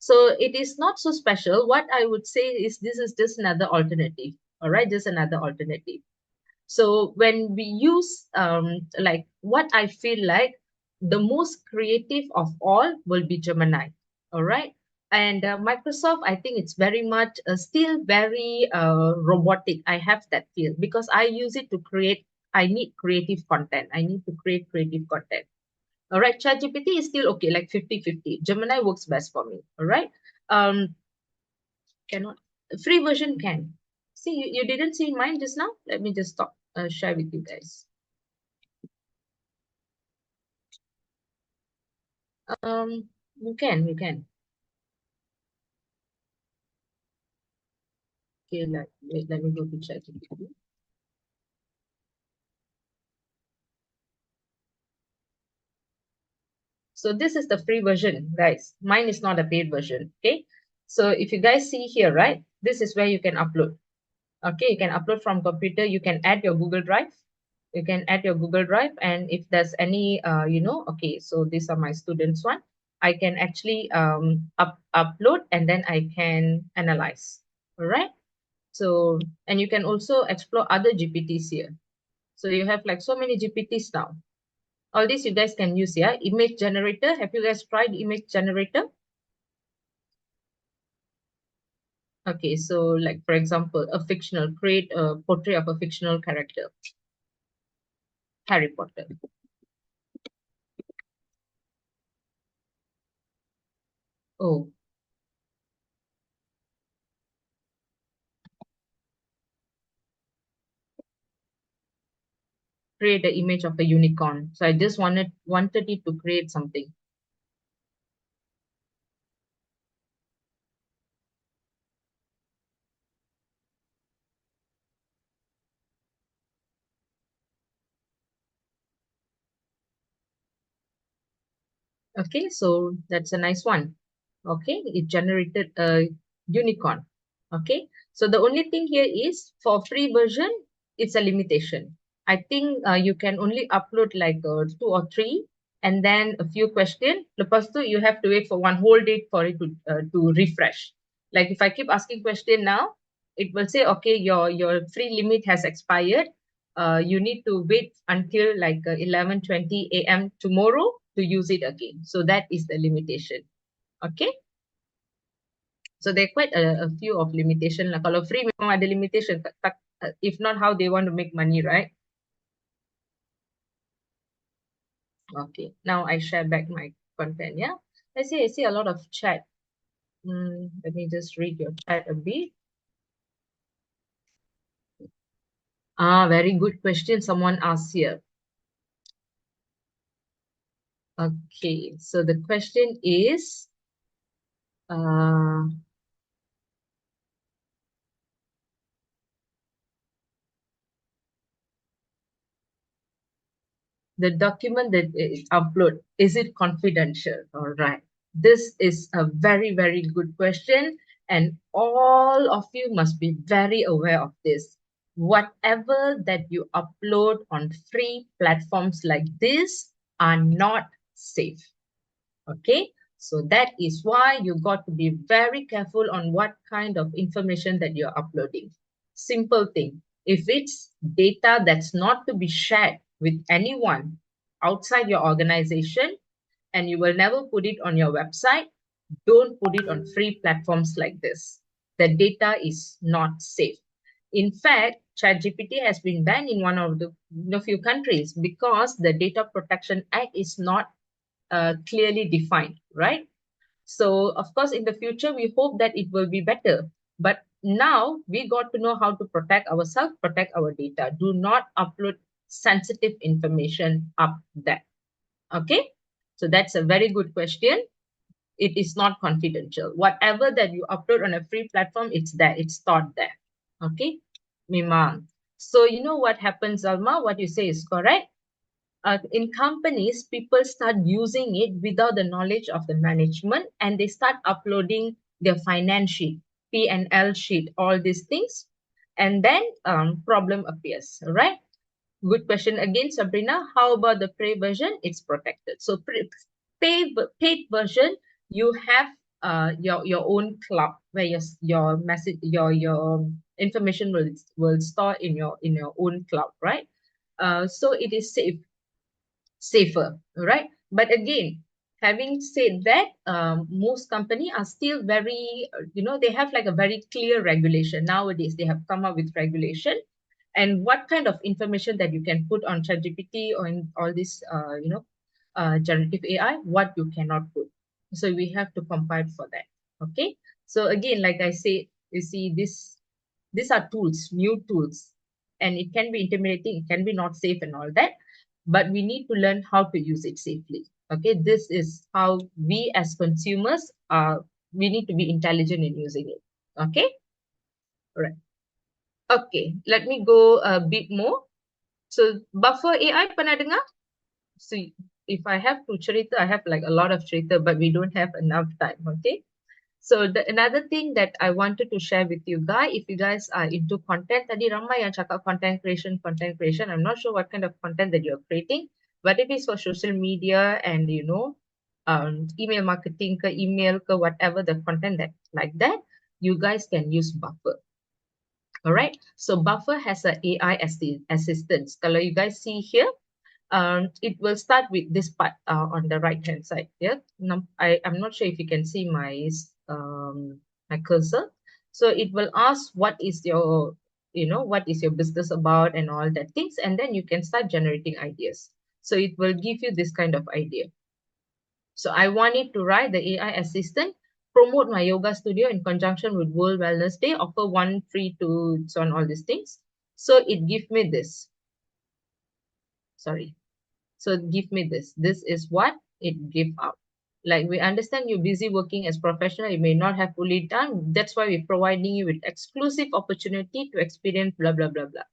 So it is not so special. What I would say is this is just another alternative. All right, just another alternative. So when we use like what I feel like the most creative of all will be Gemini. All right. And Microsoft, I think it's very much still very robotic. I have that feel because I use it to create. I need creative content. I need to create creative content. All right. ChatGPT is still okay, like 50-50. Gemini works best for me. All right. Cannot. Free version can. See, you didn't see mine just now. Let me just stop. Share with you guys. You can. Okay, wait, let me go to ChatGPT. So this is the free version, guys. Mine is not a paid version. Okay. So if you guys see here, right, this is where you can upload. Okay, you can upload from computer. You can add your Google Drive. You can add your Google Drive, and if there's any, okay, so these are my students one. I can actually upload and then I can analyze. All right. So, and you can also explore other GPTs here. So you have like so many GPTs now. All these you guys can use, yeah. Image generator. Have you guys tried image generator? Okay, so like for example, create a portrait of a fictional character. Harry Potter. Oh. Create the image of a unicorn. So I just wanted it to create something. Okay, so that's a nice one. Okay, it generated a unicorn. Okay, so the only thing here is for free version, it's a limitation. I think you can only upload like 2 or 3 and then a few questions. Lepas tu, you have to wait for one whole day for it to refresh. Like if I keep asking question now, it will say, okay, your free limit has expired. You need to wait until like 11:20 a.m. tomorrow to use it again. So that is the limitation. Okay. So there are quite a few of limitation lah. Kalau free memang ada limitation. If not, how they want to make money, right? Okay. Now I share back my content. Yeah. I see a lot of chat. Let me just read your chat a bit. Very good question someone asked here. Okay. So the question is, the document that is upload, is it confidential? All right. This is a very, very good question. And all of you must be very aware of this. Whatever that you upload on free platforms like this are not safe. Okay. So that is why you got to be very careful on what kind of information that you're uploading. Simple thing. If it's data that's not to be shared with anyone outside your organization and you will never put it on your website, don't put it on free platforms like this. The data is not safe. In fact, ChatGPT has been banned in one of the few countries because the Data Protection Act is not clearly defined, right? So, of course, in the future, we hope that it will be better. But now we got to know how to protect ourselves, protect our data. Do not upload sensitive information up there. Okay? So that's a very good question. It is not confidential. Whatever that you upload on a free platform, it's there. It's stored there. Okay? Memang. So you know what happens, Alma? What you say is correct. In companies, people start using it without the knowledge of the management, and they start uploading their finance sheet, P&L sheet, all these things, and then problem appears, right? Good question again, Sabrina. How about the paid version? It's protected. So paid version, you have your own cloud where your message, your information will store in your own cloud, right? So it is safer, right? But again, having said that, most companies are still very, they have like a very clear regulation. Nowadays, they have come up with regulation and what kind of information that you can put on ChatGPT or in all this, generative AI, what you cannot put. So we have to compile for that. Okay. So again, like I said, you see these are tools, new tools, and it can be intimidating. It can be not safe and all that, but we need to learn how to use it safely. Okay. This is how we as consumers we need to be intelligent in using it. Okay. All right. Okay, let me go a bit more. So buffer AI pernah dengar? So if I have to cerita, I have like a lot of cerita, but we don't have enough time, okay? So another thing that I wanted to share with you guys, if you guys are into content, tadi ramai yang cakap content creation. I'm not sure what kind of content that you're creating, but if it's for social media and, email marketing ke email ke whatever the content that like that, you guys can use Buffer. All right, so Buffer has an AI assistant. Kalau you guys see here, it will start with this part on the right hand side. Yeah, I'm not sure if you can see my my cursor. So it will ask what is your business about and all that things, and then you can start generating ideas. So it will give you this kind of idea. So I want it to write the AI assistant, promote my yoga studio in conjunction with World Wellness Day, offer 1 free 2, so on all these things. So it gives me this. Sorry. So give me this. This is what it gives out. Like we understand you're busy working as professional, you may not have fully done. That's why we're providing you with exclusive opportunity to experience blah, blah, blah, blah.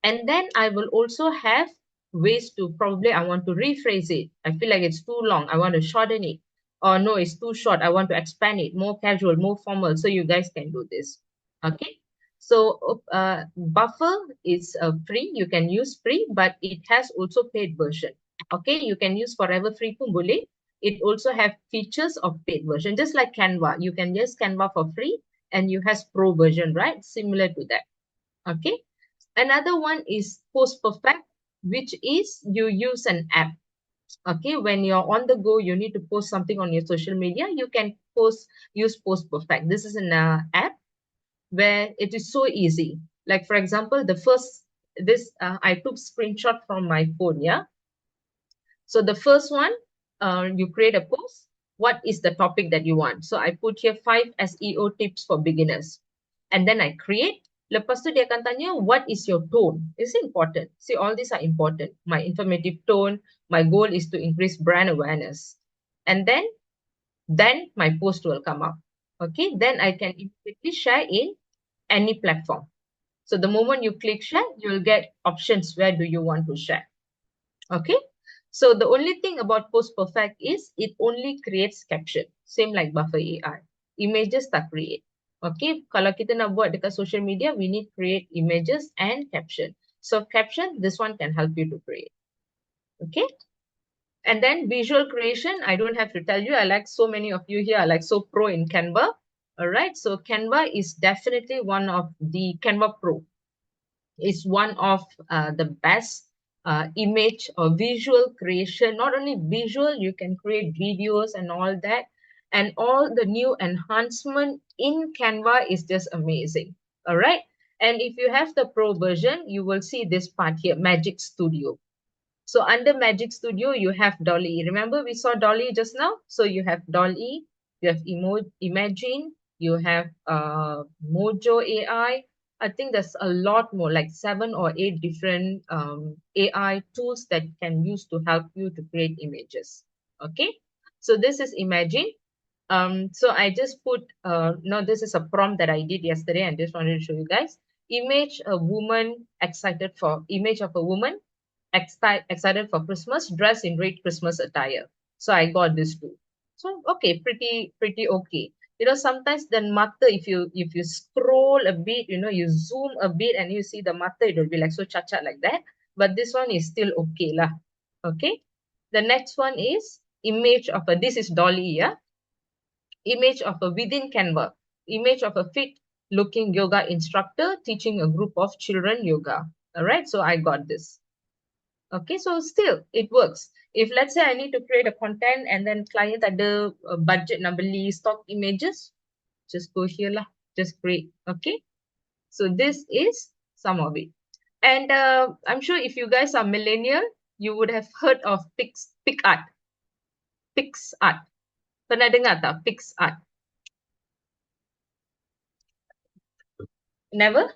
And then I will also have ways to probably, I want to rephrase it. I feel like it's too long. I want to shorten it. Or no, it's too short. I want to expand it, more casual, more formal. So you guys can do this. Okay. So Buffer is free. You can use free, but it has also paid version. Okay. You can use forever free pun boleh. It also have features of paid version, just like Canva. You can use Canva for free and you has pro version, right? Similar to that. Okay. Another one is Post Perfect, which is you use an app. Okay, when you're on the go, you need to post something on your social media, you can use Post Perfect. This is an app where it is so easy. Like for example, I took screenshot from my phone, yeah. So the first one, you create a post. What is the topic that you want? So I put here 5 SEO tips for beginners, and then I create. Lepas tu dia akan tanya, what is your tone? It's important. See, all these are important. My informative tone, my goal is to increase brand awareness. And then my post will come up. Okay, then I can immediately share in any platform. So the moment you click share, you'll get options. Where do you want to share? Okay, so the only thing about Post Perfect is it only creates caption. Same like Buffer AI. Images tak create. Okay, kalau kita nak buat dekat social media, we need create images and caption. So caption, this one can help you to create. Okay. And then visual creation, I don't have to tell you, I like so many of you here are like so pro in Canva. All right, so Canva is definitely one of the Canva Pro is one of the best image or visual creation. Not only visual, you can create videos and all that. And all the new enhancement in Canva is just amazing. All right. And if you have the pro version, you will see this part here, Magic Studio. So under Magic Studio, you have Dolly. Remember we saw Dolly just now? So you have Dolly, you have Imagine, you have Mojo AI. I think there's a lot more, like 7 or 8 different AI tools that you can use to help you to create images. Okay, so this is Imagine. So I just put, no, this is a prompt that I did yesterday and just wanted to show you guys. Image a woman excited for, image of a woman excited for Christmas, dressed in red Christmas attire. So I got this too. So okay, pretty okay. You know, sometimes the mata, if you scroll a bit, you know, you zoom a bit and you see the mata, it will be like so chacha like that. But this one is still okay lah. Okay. The next one is image of a, this is Dolly, yeah. Image of a within Canva, image of a fit looking yoga instructor teaching a group of children yoga. All right, so I got this. Okay, so still it works. If let's say I need to create a content and then client ada budget nak beli stock images, just go here lah, just create. Okay, so this is some of it. And I'm sure if you guys are millennial, you would have heard of PicArt. PicArt. Pernah dengar tak PicArt? Never?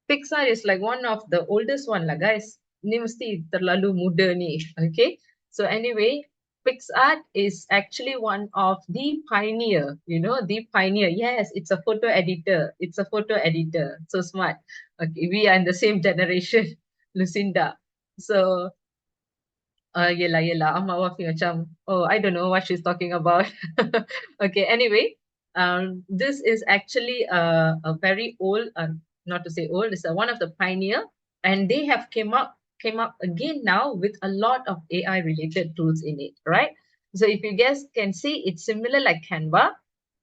PicArt is like one of the oldest one lah guys. Ni mesti terlalu muda ni. Okay. So anyway, PicArt is actually one of the pioneer, you know, the pioneer. Yes, it's a photo editor. It's a photo editor. So smart. Okay, we are in the same generation, Lucinda. So, yelah. Ahmad Wafi macam, oh, I don't know what she's talking about. Okay, anyway, this is actually a very old, not to say old, it's one of the pioneer, and they have came up again now with a lot of AI related tools in it, right? So if you guys can see, it's similar like Canva,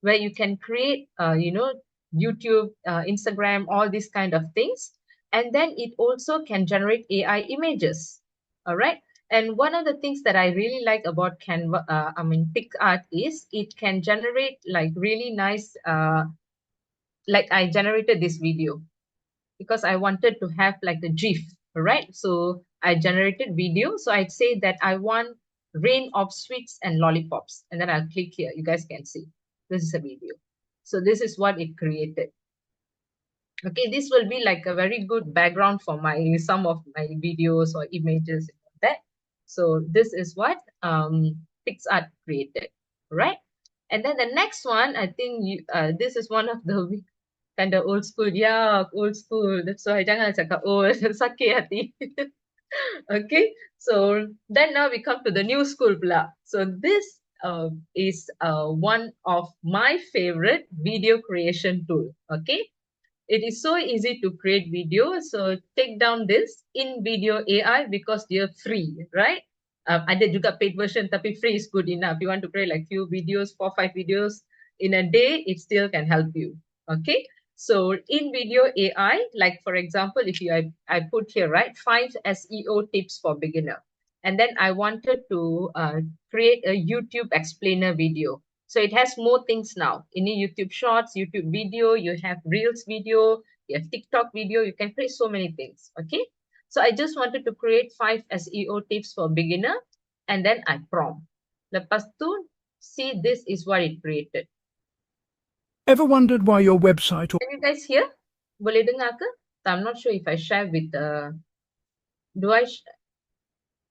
where you can create, you know, YouTube, Instagram, all these kind of things. And then it also can generate AI images, all right? And one of the things that I really like about Canva, PicArt is it can generate like really nice, like I generated this video because I wanted to have like the GIF, right? So I generated video. So I'd say that I want rain of sweets and lollipops. And then I'll click here. You guys can see this is a video. So this is what it created. Okay, this will be like a very good background for some of my videos or images like that. So this is what PicArt created, right? And then the next one, I think this is one of the kind of old school. Yeah, old school. That's why jangan cakap old, sakit hati. Okay, so then now we come to the new school pula. So this is one of my favorite video creation tool. Okay, it is so easy to create video. So take down this in video AI because they're free, right? Ada juga paid version, tapi free is good enough. You want to create like few videos, 4-5 videos in a day, it still can help you. Okay. So in video AI, like for example, if I put here, right, 5 SEO tips for beginner. And then I wanted to create a YouTube explainer video. So it has more things now. In YouTube Shorts, YouTube video, you have Reels video, you have TikTok video, you can create so many things, okay? So I just wanted to create 5 SEO tips for beginner, and then I prompt. Lepas tu, see, this is what it created. Ever wondered why your website or Can you guys hear? Boleh dengar ke? I'm not sure if I share with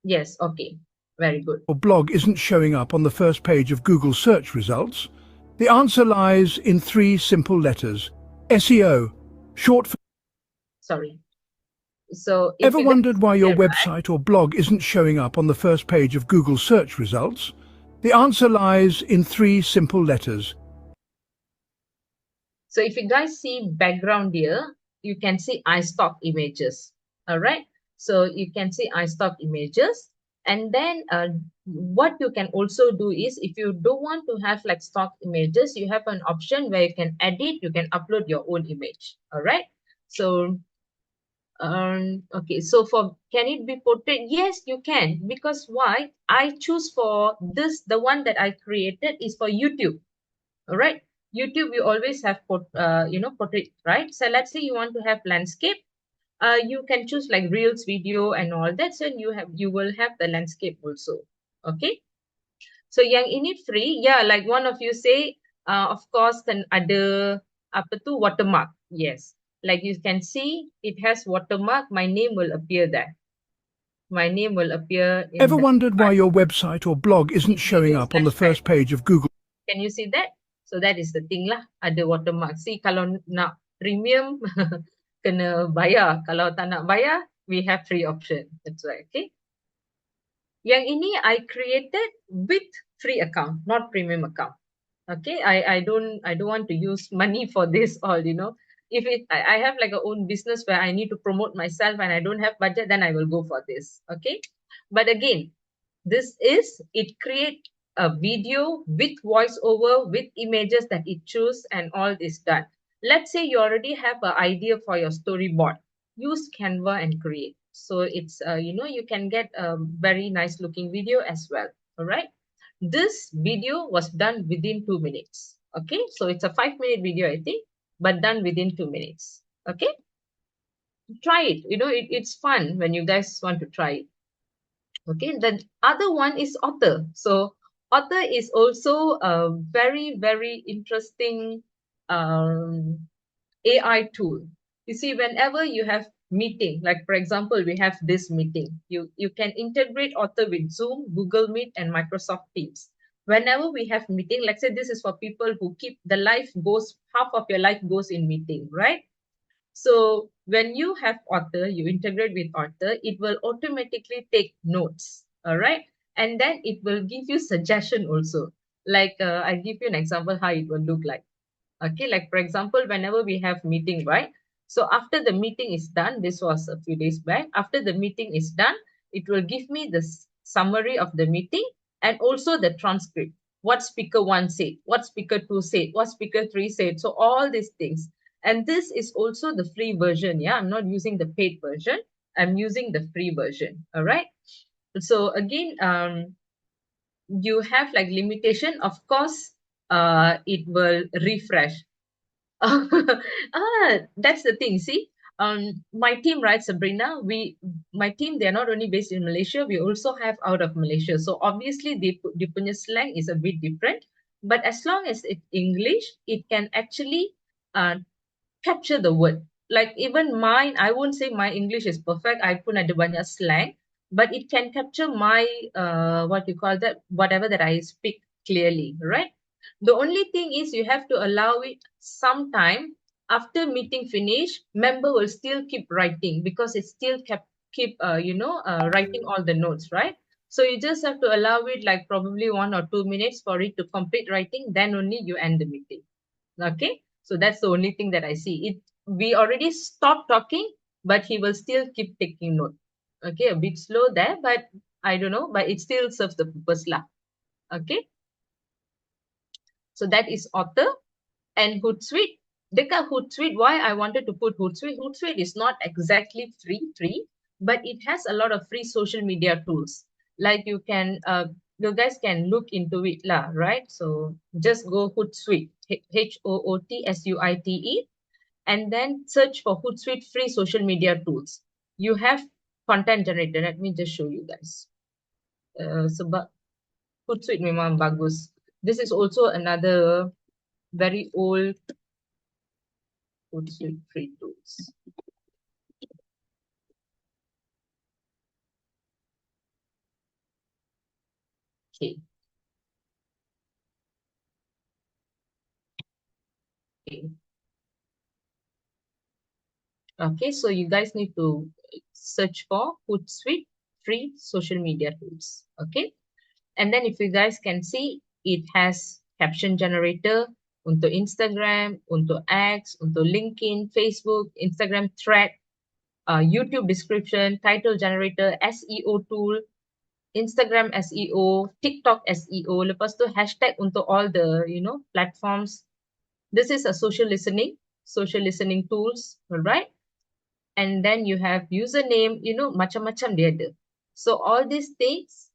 yes, okay. Very good. blog isn't showing up on the first page of Google search results? The answer lies in 3 simple letters. SEO, short for... Sorry. So if Ever you wondered why your right? website or blog isn't showing up on the first page of Google search results? The answer lies in 3 simple letters. So if you guys see background here, you can see iStock images. All right. So you can see iStock images. And then what you can also do is, if you don't want to have like stock images, you have an option where you can edit, you can upload your own image. All right. So okay, so for can it be portrait? Yes, you can. Because why? I choose for this, the one that I created is for YouTube. All right. YouTube, you always have portrait, right? So let's say you want to have landscape. You can choose like reels, video, and all that. So you will have the landscape also. Okay. So yang ini free, yeah, like one of you say, of course, kan ada apa tu watermark. Yes, like you can see, it has watermark. My name will appear there. My name will appear in. Ever wondered why your website or blog isn't showing up on the first page of Google? Can you see that? So that is the thing lah. Ada watermark. See, kalau nak premium, kena bayar. Kalau tak nak bayar, we have free option. That's right. Okay. Yang ini I created with free account, not premium account. Okay, I don't want to use money for this all, you know. If I have like a own business where I need to promote myself and I don't have budget, then I will go for this. Okay, but again, it create a video with voiceover, with images that it choose, and all is done. Let's say you already have an idea for your storyboard. Use Canva and create. So it's you can get a very nice looking video as well. All right. This video was done within 2 minutes. Okay, so it's a 5-minute video, I think, but done within 2 minutes. Okay, try it. You know, it's fun when you guys want to try it. Okay, the other one is Author. So Author is also a very, very interesting AI tool. You see, whenever you have meeting, like for example, we have this meeting, you can integrate Author with Zoom, Google Meet, and Microsoft Teams. Whenever we have meeting, let's say this is for people who keep the life goes, half of your life goes in meeting, right? So when you have Author, you integrate with Author, it will automatically take notes, all right? And then it will give you suggestion also. Like I give you an example how it will look like. Okay, like for example, whenever we have meeting, right? So after the meeting is done, this was a few days back, after the meeting is done, it will give me the summary of the meeting and also the transcript. What speaker 1 said, what speaker 2 said, what speaker 3 said. So all these things. And this is also the free version. Yeah, I'm not using the paid version. I'm using the free version. All right. So again, you have like limitation. Of course, it will refresh. That's the thing. See, my team, right, Sabrina, my team, they're not only based in Malaysia, we also have out of Malaysia. So obviously the punya slang is a bit different, but as long as it's English, it can actually capture the word. Like even mine, I won't say my English is perfect. I pun ada banyak slang, but it can capture my what you call that, whatever that I speak clearly, right? The only thing is you have to allow it some time. After meeting finish, member will still keep writing because it still keep writing all the notes, right? So you just have to allow it like probably 1 or 2 minutes for it to complete writing. Then only you end the meeting. Okay, so that's the only thing that I see. We already stopped talking, but he will still keep taking note. Okay, a bit slow there, but I don't know, but it still serves the purpose lah. Okay. So that is Author. And Hootsuite. Dekat Hootsuite, why I wanted to put Hootsuite? Hootsuite is not exactly free, but it has a lot of free social media tools. Like you can, you guys can look into it lah, right? So just go Hootsuite, Hootsuite, and then search for Hootsuite free social media tools. You have content generator. Let me just show you guys. Sebab Hootsuite memang bagus. This is also another very old Hootsuite free tools. Okay. Okay, so you guys need to search for Hootsuite free social media tools. Okay, and then if you guys can see, it has caption generator untuk Instagram, untuk X, untuk LinkedIn, Facebook, Instagram thread, YouTube description, title generator, SEO tool, Instagram SEO, TikTok SEO, lepas tu hashtag untuk all the, platforms. This is a social listening tools, right? And then you have username, macam-macam dia ada. So all these things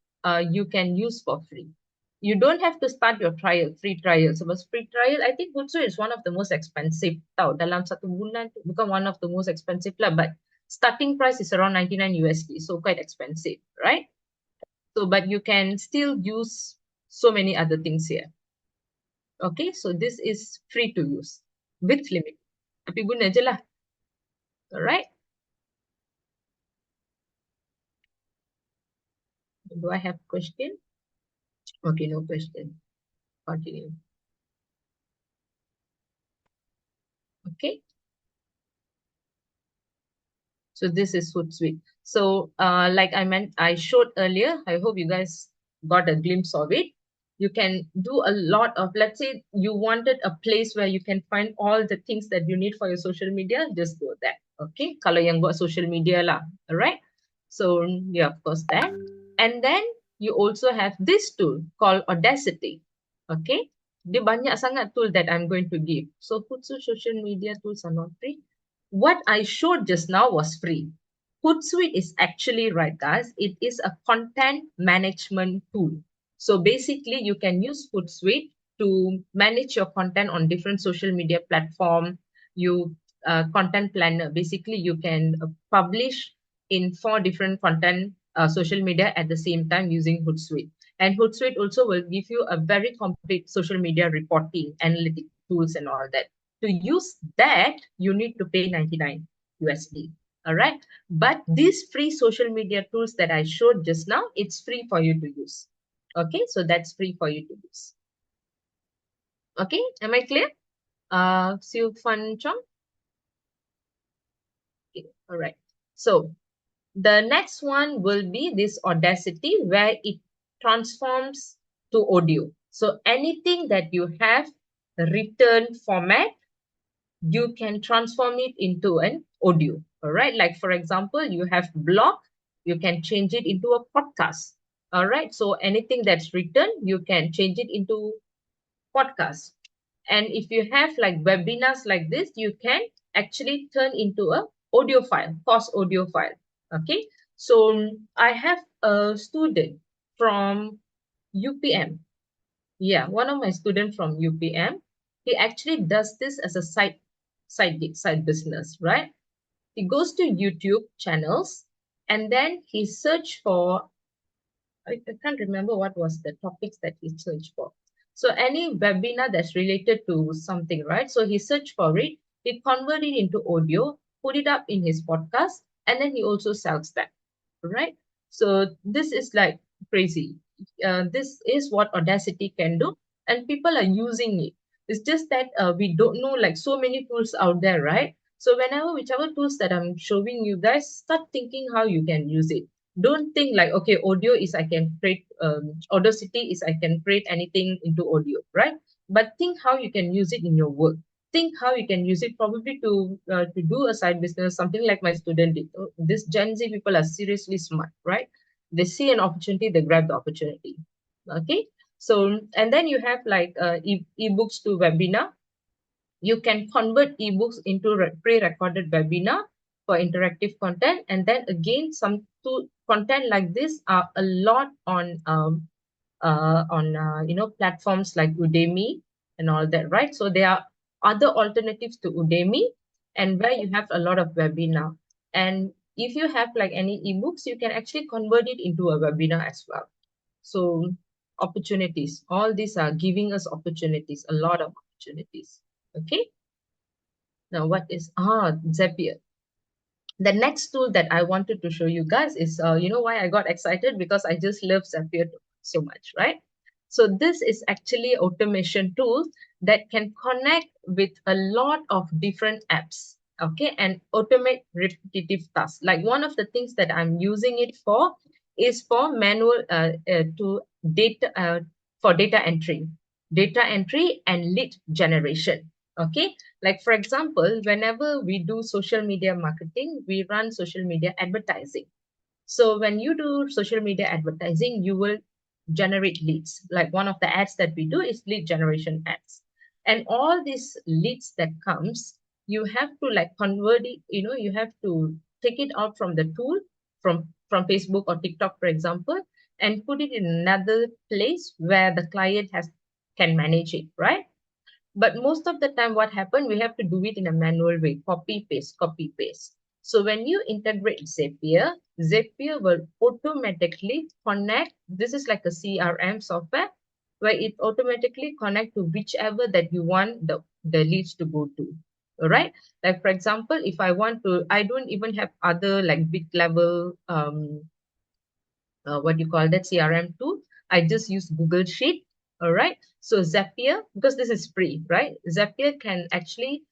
you can use for free. You don't have to start your free trial. So free trial, I think Hootsuite is one of the most expensive. Tau, dalam satu bulan, bukan one of the most expensive lah, but starting price is around 99 USD, so quite expensive, right? So, but you can still use so many other things here. Okay, so this is free to use with limit. Tapi guna je lah. Alright. Do I have question? Okay, no question. Continue. Okay. So this is Hootsuite. So like I showed earlier, I hope you guys got a glimpse of it. You can do a lot of, let's say you wanted a place where you can find all the things that you need for your social media, just do that. Okay. Kalau yang buat social media lah. Alright. So yeah, of course that. And then you also have this tool called Audacity. Okay. Dia banyak sangat tool that I'm going to give. So Hootsuite social media tools are not free. What I showed just now was free. Hootsuite is actually, right guys, it is a content management tool. So basically you can use Hootsuite to manage your content on different social media platform. You content planner, basically you can publish in 4 different content social media at the same time using Hootsuite. And Hootsuite also will give you a very complete social media reporting, analytic tools and all that. To use that, you need to pay 99 USD. All right. But these free social media tools that I showed just now, it's free for you to use. Okay. So that's free for you to use. Okay. Am I clear? Siu Fan Chong? Okay. All right. So the next one will be this Audacity, where it transforms to audio. So anything that you have written format, you can transform it into an audio. All right. Like for example, you have blog, you can change it into a podcast. All right. So anything that's written, you can change it into podcast. And if you have like webinars like this, you can actually turn into a audio file, course audio file. Okay. So I have a student from UPM. Yeah, one of my students from UPM, he actually does this as a side business, right? He goes to YouTube channels and then he searched for, I can't remember what was the topics that he searched for. So any webinar that's related to something, right? So he searched for it, he converted it into audio, put it up in his podcast, and then he also sells that, right? So this is like crazy. This is what Audacity can do, and people are using it. It's just that we don't know, like so many tools out there, right? So whichever tools that I'm showing you guys, start thinking how you can use it. Don't think like, okay, audio is I can create, Audacity is I can create anything into audio, right? But think how you can use it in your work. Think how you can use it probably to do a side business, something like my student did. This Gen Z people are seriously smart, right? They see an opportunity, they grab the opportunity. Okay. So, and then you have like ebooks to webinar. You can convert ebooks into pre-recorded webinar for interactive content. And then again, some content like this are a lot on platforms like Udemy and all that, right? So there are other alternatives to Udemy, and where you have a lot of webinar. And if you have like any ebooks, you can actually convert it into a webinar as well. So opportunities, all these are giving us opportunities, a lot of opportunities. Okay. Now what is Zapier? The next tool that I wanted to show you guys is, you know why I got excited? Because I just love Zapier so much, right? So this is actually automation tool that can connect with a lot of different apps, okay, and automate repetitive tasks. Like one of the things that I'm using it for is for manual for data entry and lead generation. Okay, like for example, whenever we do social media marketing, we run social media advertising. So when you do social media advertising, you will generate leads. Like one of the ads that we do is lead generation ads. And all these leads that comes, you have to like convert it, you have to take it out from the tool from Facebook or TikTok, for example, and put it in another place where the client can manage it, right? But most of the time, what happened, we have to do it in a manual way, copy, paste, copy, paste. So when you integrate Zapier, Zapier will automatically connect. This is like a CRM software where it automatically connect to whichever that you want the leads to go to. All right. Like for example, if I want to, I don't even have other like big level what you call that CRM tool. I just use Google Sheet. All right. So Zapier, because this is free, right? Zapier can actually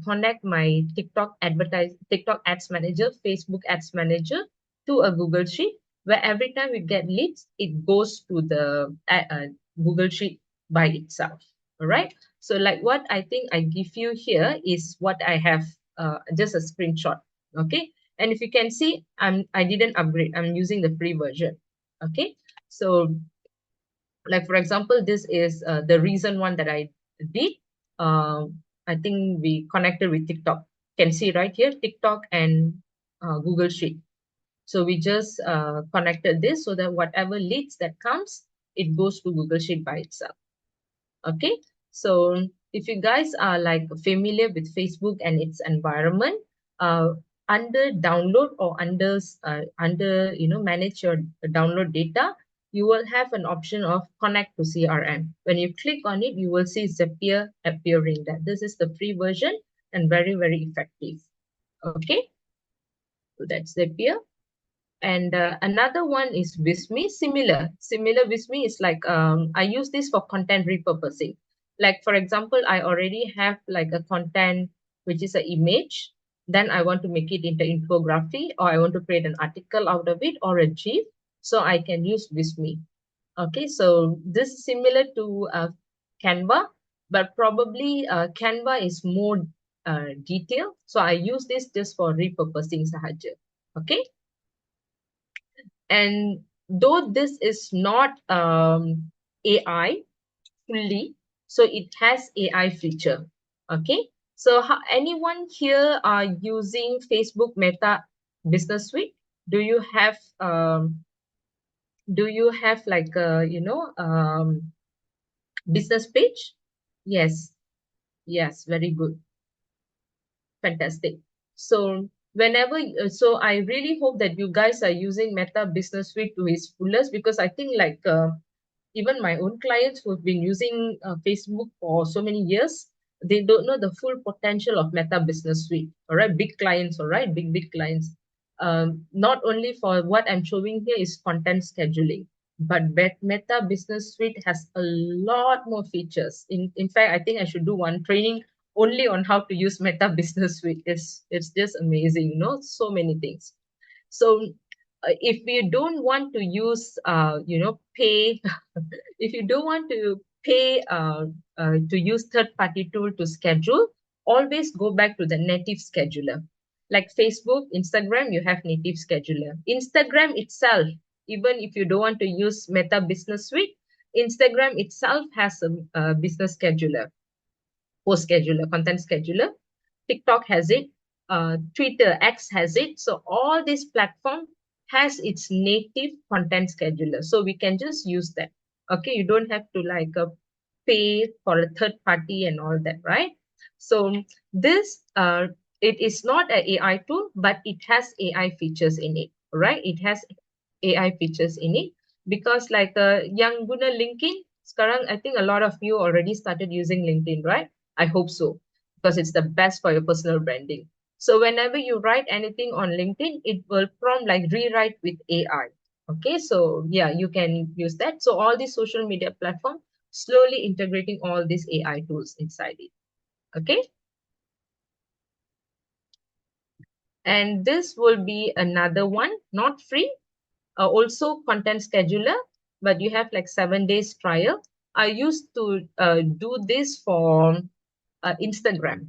connect my TikTok ads manager, Facebook ads manager to a Google Sheet, where every time we get leads, it goes to the Google Sheet by itself. All right. So like what I think I give you here is what I have, just a screenshot. Okay. And if you can see, I didn't upgrade. I'm using the free version. Okay. So like, for example, this is the recent one that I did. I think we connected with TikTok. Can see right here, TikTok and Google Sheet. So we just connected this so that whatever leads that comes, it goes to Google Sheet by itself. Okay. So if you guys are like familiar with Facebook and its environment, under download or under manage your download data, you will have an option of connect to CRM. When you click on it, you will see Zapier appearing there. This is the free version and very, very effective. Okay. So that's Zapier. And another one is 𝐓𝐵𝐺𝐻. Similar 𝐓𝐵𝐺𝐻 is like, I use this for content repurposing. Like, for example, I already have like a content, which is an image. Then I want to make it into infography, or I want to create an article out of it, or a GIF. So I can use 𝐓𝐵𝐺𝐻. Okay, so this is similar to Canva, but probably Canva is more detailed. So I use this just for repurposing sahaja. Okay. And though this is not AI fully, so it has AI feature. Okay. So anyone here are using Facebook Meta Business Suite? Do you have like a business page? Yes. Yes, very good. Fantastic. So so I really hope that you guys are using Meta Business Suite to its fullest, because I think like even my own clients who've been using Facebook for so many years, they don't know the full potential of Meta Business Suite. All right, big clients, all right, big clients. Not only for what I'm showing here is content scheduling, but Meta Business Suite has a lot more features. In fact, I think I should do one training only on how to use Meta Business Suite. It's just amazing, so many things. So if you don't want to use pay if you don't want to pay to use third-party tool to schedule, always go back to the native scheduler. Like Facebook, Instagram, you have native scheduler. Instagram itself, even if you don't want to use Meta Business Suite, Instagram itself has a business scheduler, post scheduler, content scheduler. TikTok has it. Twitter, X has it. So all these platforms has its native content scheduler. So we can just use that. Okay, you don't have to like pay for a third party and all that, right? So this, it is not an AI tool, but it has AI features in it, right? It has AI features in it, because like yang guna LinkedIn, sekarang I think a lot of you already started using LinkedIn, right? I hope so, because it's the best for your personal branding. So whenever you write anything on LinkedIn, it will prompt like rewrite with AI. Okay, so yeah, you can use that. So all these social media platforms slowly integrating all these AI tools inside it. Okay. And this will be another one, not free, also content scheduler, but you have like 7 days trial. I used to do this for Instagram.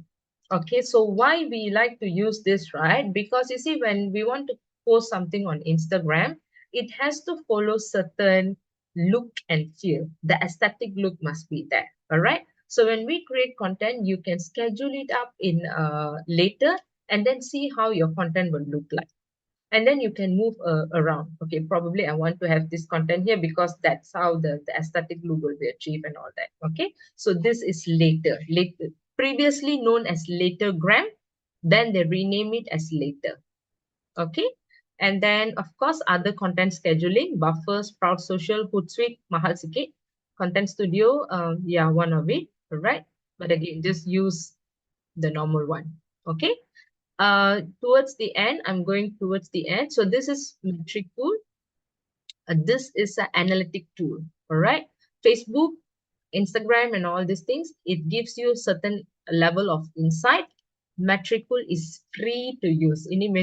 Okay, so why we like to use this, right? Because you see, when we want to post something on Instagram, it has to follow certain look and feel. The aesthetic look must be there. All right. So when we create content, you can schedule it up in later and then see how your content will look like. And then you can move around. Okay, probably I want to have this content here because that's how the aesthetic look will be achieved and all that. Okay, so this is later, previously known as Latergram, then they rename it as later. Okay, and then of course other content scheduling, Buffer, Sprout Social, Hootsuite, mahal sikit. Content Studio, yeah, one of it. All right, but again, just use the normal one. Okay. Towards the end, I'm going towards the end. So this is metric tool. This is an analytic tool. All right. Facebook, Instagram, and all these things, it gives you certain level of insight. Metric tool is free to use. Ini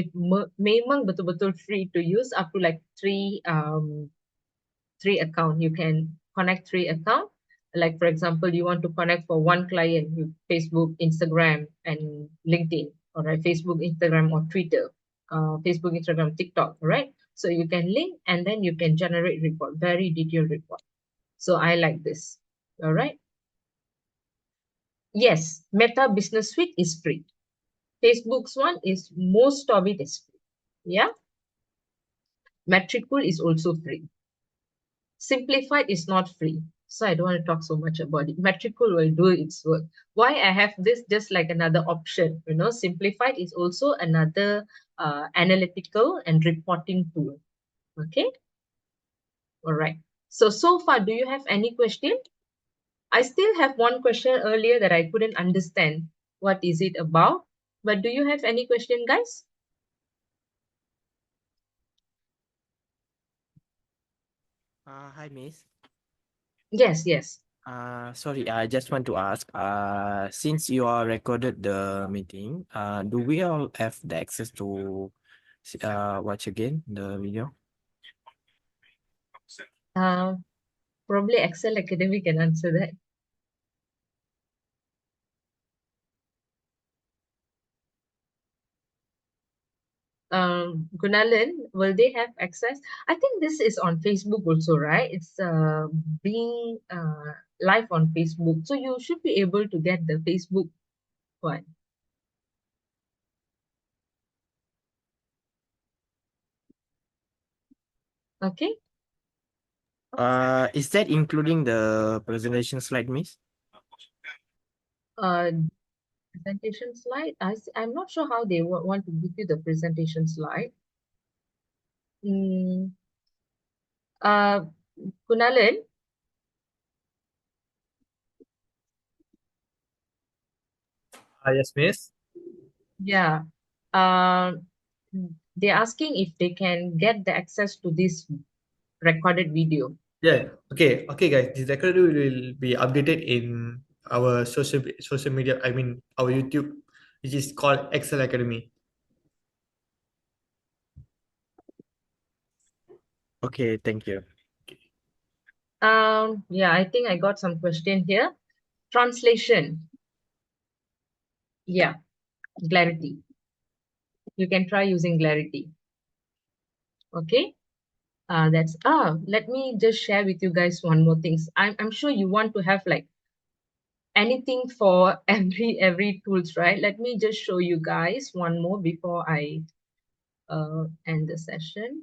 memang betul-betul free to use, up to like three account. You can connect 3 account. Like for example, you want to connect for one client, you Facebook, Instagram, and LinkedIn. All right, Facebook, Instagram, or Twitter, Facebook, Instagram, TikTok, right? So you can link and then you can generate report, very detailed report. So I like this. All right. Yes, Meta Business Suite is free. Facebook's one is, most of it is free. Yeah. Metricool is also free. Simplified is not free. So I don't want to talk so much about it. Metricool will do its work. Why I have this just like another option, you know, Simplified is also another analytical and reporting tool. Okay. All right. So far, do you have any question? I still have one question earlier that I couldn't understand. What is it about? But do you have any question, guys? Hi, Miss. Yes. Sorry, I just want to ask, since you are recorded the meeting, do we all have the access to watch again the video? Probably Excel Academy can answer that. Gunalan, will they have access? I think this is on Facebook also, right? It's being live on Facebook. So you should be able to get the Facebook one. Okay. Is that including the presentation slide, Miss? Presentation slide. I'm not sure how they want to give you the presentation slide. Gunalan, Yes, miss. yeah. They're asking if they can get the access to this recorded video. Yeah. Okay, guys. This record will be updated in our social media. I mean, our YouTube, which is called Excel Academy. Okay, thank you. Yeah, I think I got some question here. Translation. Yeah, Clarity. You can try using Clarity. Okay. Let me just share with you guys one more thing. I'm sure you want to have like anything for every tools, right? Let me just show you guys one more before I end the session.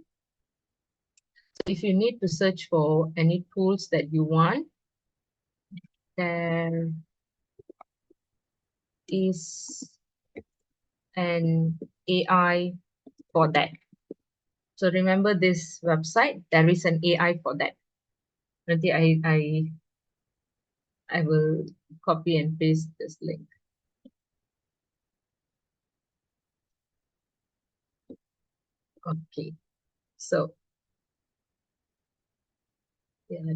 So if you need to search for any tools that you want, there is an AI for that. So remember this website, there is an AI for that. Nanti I will copy and paste this link. Okay, so yeah.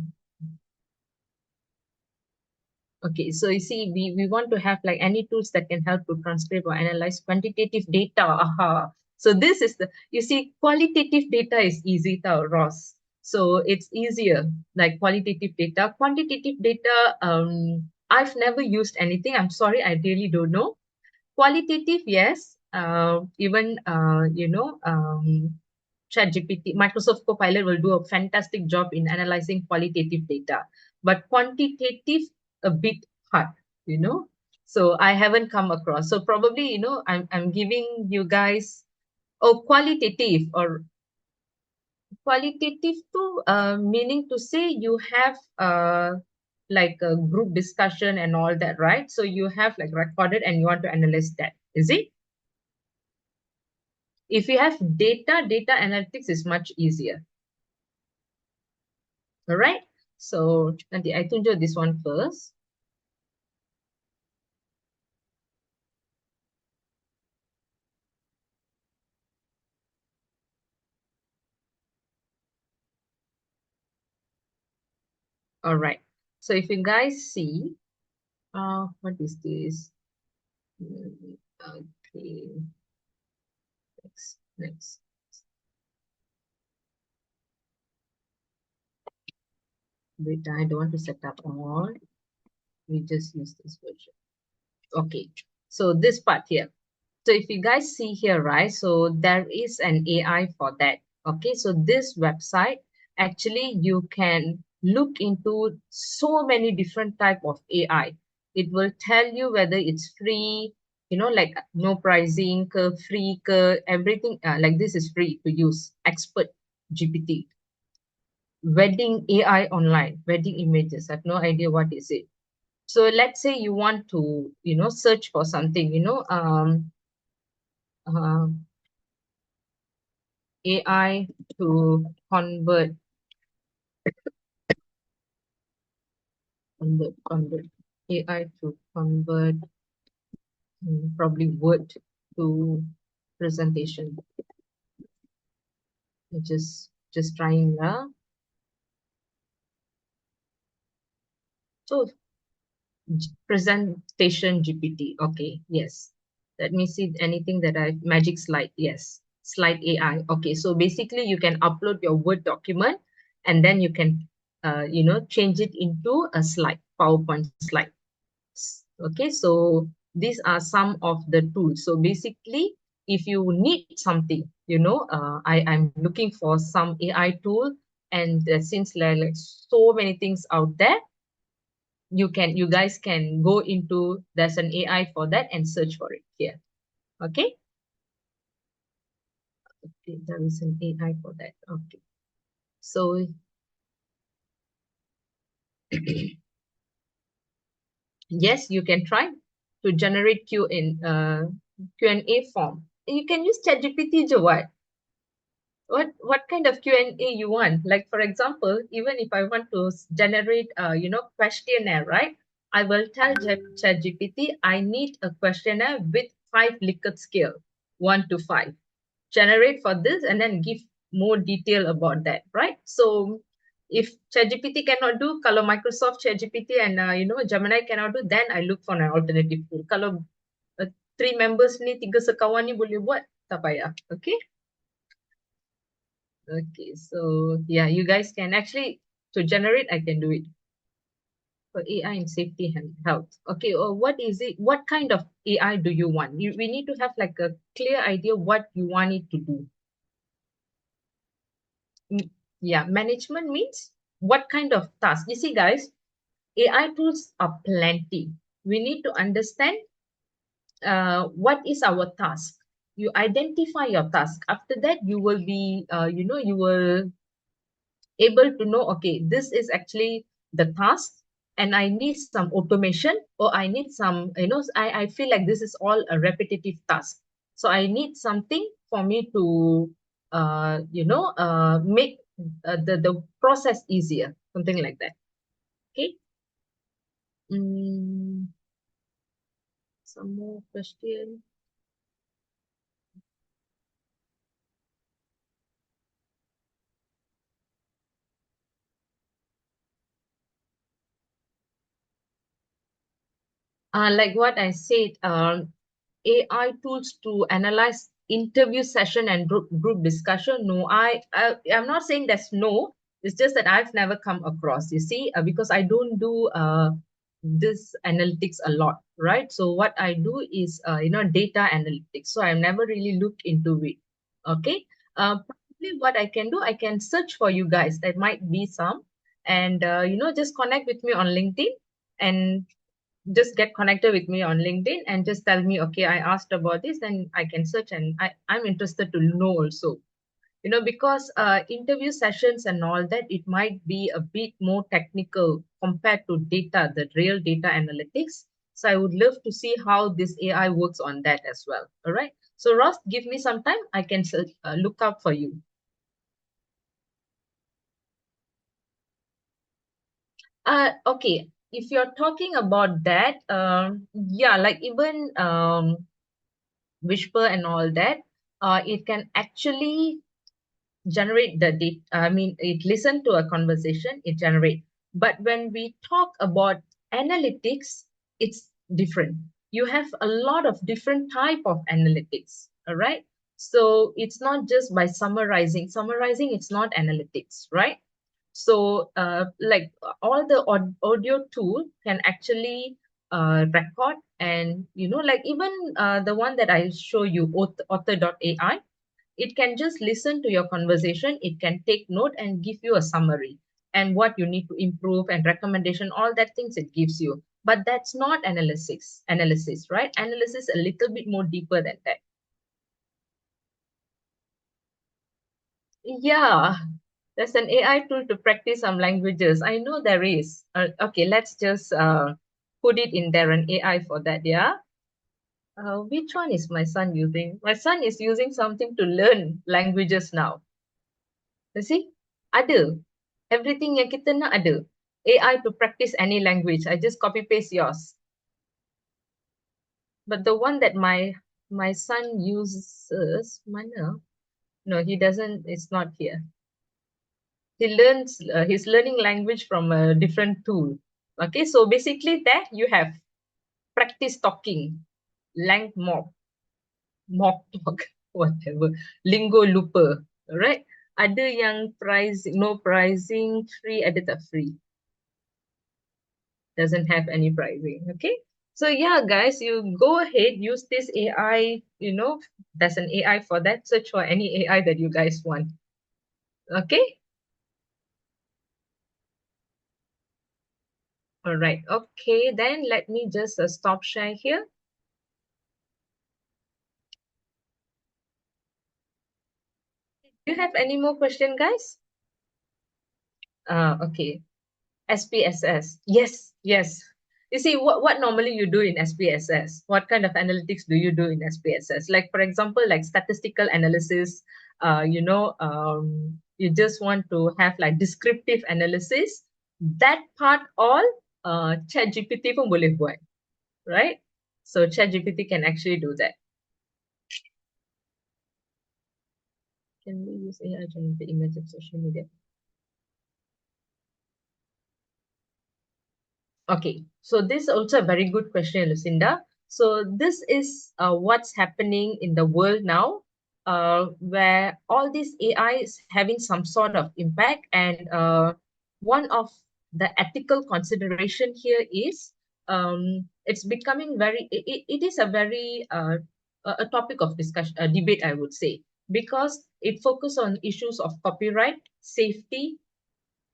Okay, so you see, we want to have like any tools that can help to transcribe or analyze quantitative data. Aha. So this is you see, qualitative data is easy, Ross. So it's easier, like qualitative data. Quantitative data, I've never used anything. I'm sorry, I really don't know. Qualitative, yes. Even, ChatGPT, Microsoft Copilot will do a fantastic job in analyzing qualitative data, but quantitative a bit hard, you know. So I haven't come across. So probably, you know, I'm giving you guys qualitative to meaning to say you have like a group discussion and all that, right? So you have like recorded and you want to analyze that, is it? If you have data analytics is much easier. All right. So nanti I tunjuk this one first. All right. So if you guys see, what is this? Okay. Next. Wait, I don't want to set up all. We just use this version. Okay. So this part here. So if you guys see here, right? So there is an AI for that. Okay. So this website, actually, you can look into so many different type of AI. It will tell you whether it's free, you know, like no pricing, free, everything like this is free to use. Expert GPT. Wedding AI online, wedding images. I have no idea what is it. So let's say you want to, you know, search for something, you know, AI to convert AI to convert probably Word to presentation. Just trying now. So presentation GPT. Okay, yes. Let me see anything that magic slide. Yes, slide AI. Okay, so basically you can upload your Word document and then you can you know, change it into a slide, PowerPoint slide. Okay, so these are some of the tools. So basically, if you need something, you know, I'm looking for some AI tool, and since like so many things out there, you guys can go into, there's an AI for that and search for it here. Okay. Okay, there is an AI for that. Okay. So yes, you can try to generate Q&A form. You can use ChatGPT to what kind of Q&A you want. Like for example, even if I want to generate you know, questionnaire, right? I will tell ChatGPT I need a questionnaire with 5 Likert scale, 1 to 5. Generate for this and then give more detail about that, right? So if ChatGPT cannot do, kalau Microsoft ChatGPT and you know, Gemini cannot do, then I look for an alternative tool. Kalau 3 members ni, 3 sekawan ni boleh buat, tak payah. Okay. Okay, so yeah, you guys can actually, to generate, I can do it for AI in safety and health. Okay, what is it? What kind of AI do you want? We need to have like a clear idea what you want it to do. Yeah, management means what kind of task? You see, guys, AI tools are plenty. We need to understand what is our task. You identify your task. After that, you will be, you know, you will able to know, okay, this is actually the task and I need some automation, or I need some, you know, I feel like this is all a repetitive task. So I need something for me to, you know, make the process easier, something like that. Okay. Some more question. Like what I said, AI tools to analyze interview session and group discussion. No, I'm not saying there's no. It's just that I've never come across. You see, because I don't do this analytics a lot, right? So what I do is you know, data analytics. So I've never really looked into it. Okay. simply what I can do, I can search for you guys. There might be some, and just connect with me on LinkedIn, and just get connected with me on LinkedIn and just tell me, okay, I asked about this, then I can search, and I'm interested to know also. Because interview sessions and all that, it might be a bit more technical compared to data, the real data analytics. So I would love to see how this AI works on that as well. All right. So Ross, give me some time. I can look up for you. Okay. If you're talking about that, yeah, like even Whisper and all that, it can actually generate the data. I mean, it listen to a conversation, it generate. But when we talk about analytics, it's different. You have a lot of different type of analytics. All right. So it's not just by summarizing. Summarizing, it's not analytics, right? So like all the audio tool can actually record, and like even the one that I show you, author.ai, it can just listen to your conversation, it can take note and give you a summary and what you need to improve and recommendation, all that things it gives you. But that's not analysis, right? Analysis a little bit more deeper than that. Yeah, there's an AI tool to practice some languages. I know there is. Okay, let's just put it in there, an AI for that, yeah? Which one is my son using? My son is using something to learn languages now. You see? Ada. Everything yang kita nak ada. AI to practice any language. I just copy paste yours. But the one that my son uses, mana? No, he doesn't. It's not here. He learns. He's learning language from a different tool. Okay, so basically that you have practice talking, lang mock talk, whatever, lingo lupa. Alright. Ada yang pricing, no pricing, free, ada tak free? Doesn't have any pricing. Okay. So yeah, guys, you go ahead, use this AI, there's an AI for that. Search for any AI that you guys want. Okay. All right. Okay, then let me just stop share here. Do you have any more question, guys? Okay. SPSS. Yes, yes. You see, what normally you do in SPSS? What kind of analytics do you do in SPSS? Like, for example, like statistical analysis, you just want to have like descriptive analysis. That part all ChatGPT pun boleh buat, right? So ChatGPT can actually do that. Can we use AI to generate the image of social media? Okay, so this is also a very good question, Lucinda. So this is what's happening in the world now, where all this AI is having some sort of impact, and one of the ethical consideration here is it's becoming it is a very a topic of discussion, a debate, I would say, because it focuses on issues of copyright, safety,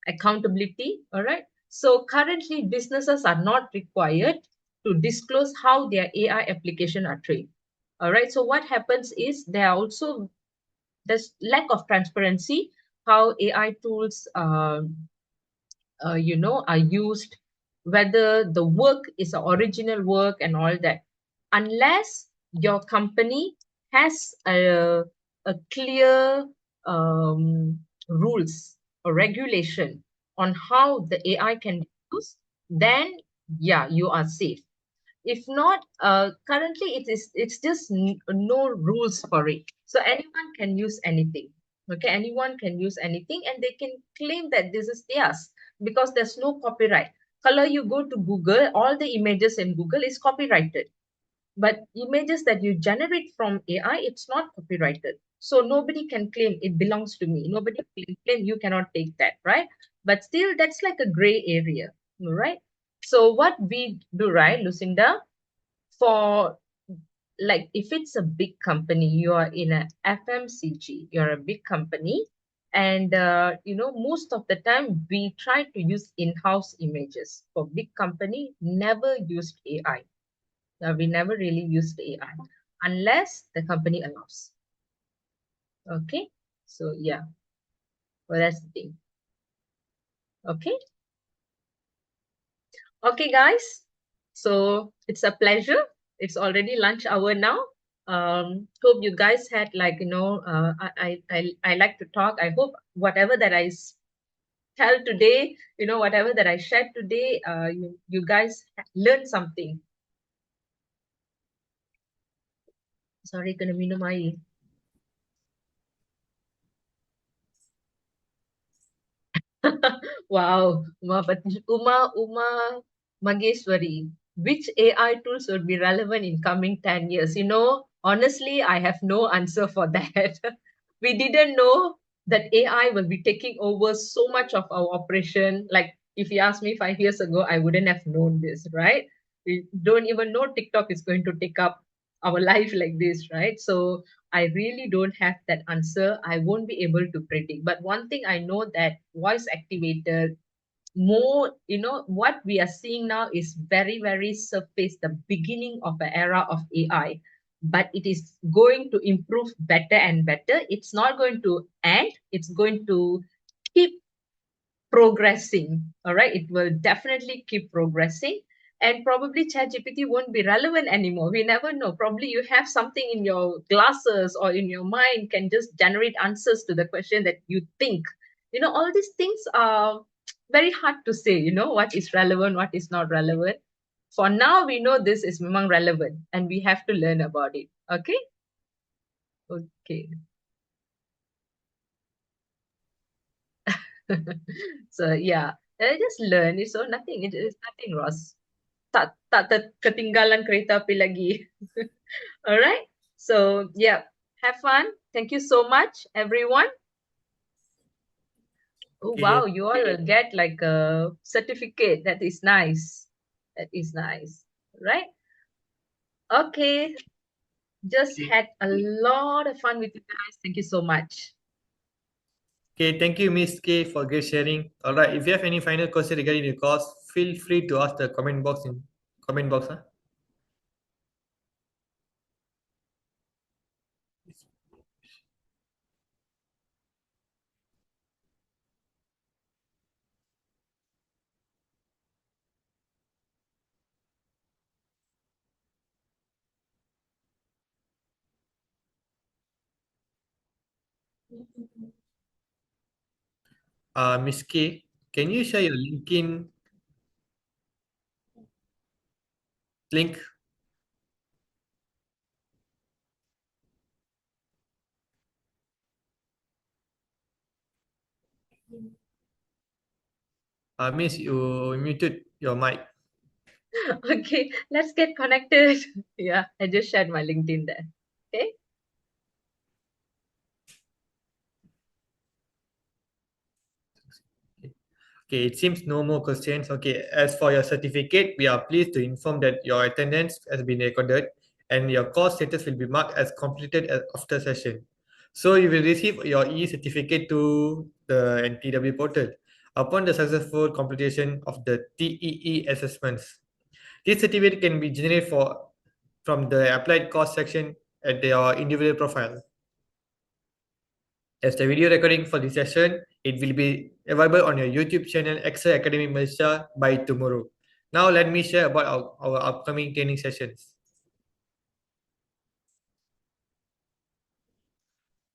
accountability. All right. So currently, businesses are not required to disclose how their AI application are trained. All right. So what happens is there's lack of transparency how AI tools are used, whether the work is an original work and all that. Unless your company has a clear rules or regulation on how the AI can be used, then yeah, you are safe. If not, currently it's just no rules for it. So anyone can use anything. Okay, anyone can use anything, and they can claim that this is theirs because there's no copyright. Kalau you go to Google, all the images in Google is copyrighted. But images that you generate from AI, it's not copyrighted. So nobody can claim it belongs to me. Nobody can claim you cannot take that, right? But still, that's like a gray area, right? So what we do, right, Lucinda, for like if it's a big company, you are in a FMCG, you're a big company, and most of the time we try to use in-house images. For big company, never used AI. We never really used AI unless the company allows. Okay, so yeah, well, that's the thing. Okay. Okay, guys. So it's a pleasure. It's already lunch hour now. Hope you guys had I like to talk. I hope whatever that I tell today, whatever that I shared today, you guys learned something. Sorry, kena minum air. Wow, Uma Mageshwari. Which AI tools would be relevant in coming 10 years? Honestly, I have no answer for that. We didn't know that AI will be taking over so much of our operation. Like if you asked me 5 years ago, I wouldn't have known this, right? We don't even know TikTok is going to take up our life like this, right? So I really don't have that answer. I won't be able to predict. But one thing I know that voice activated, more, what we are seeing now is very, very surface, the beginning of an era of AI. But it is going to improve better and better. It's not going to end. It's going to keep progressing. All right. It will definitely keep progressing. And probably ChatGPT won't be relevant anymore. We never know. Probably you have something in your glasses or in your mind can just generate answers to the question that you think. All these things are very hard to say, what is relevant, what is not relevant. For now, we know this is memang relevant and we have to learn about it. Okay? Okay. So yeah, just learn. So nothing. It is nothing, Ross. Tak ketinggalan kereta api lagi. All right. So yeah, have fun. Thank you so much, everyone. Oh Okay. wow, you all will get like a certificate. That is nice. That is nice. Right? Okay. Just had a lot of fun with you guys. Thank you so much. Okay, thank you, Miss K, for great sharing. All right, if you have any final question regarding the course, feel free to ask the comment box in comment box. Huh? Miss K, can you share your LinkedIn link? Miss, you muted your mic. Okay, let's get connected. Yeah, I just shared my LinkedIn there. Okay. Okay, it seems no more questions. Okay, as for your certificate, we are pleased to inform that your attendance has been recorded and your course status will be marked as completed after session. So you will receive your e-certificate to the NTW portal upon the successful completion of the TEE assessments. This certificate can be generated from the applied course section at your individual profile. As the video recording for this session, it will be available on your YouTube channel Excel Academy Malaysia by tomorrow. Now let me share about our upcoming training sessions.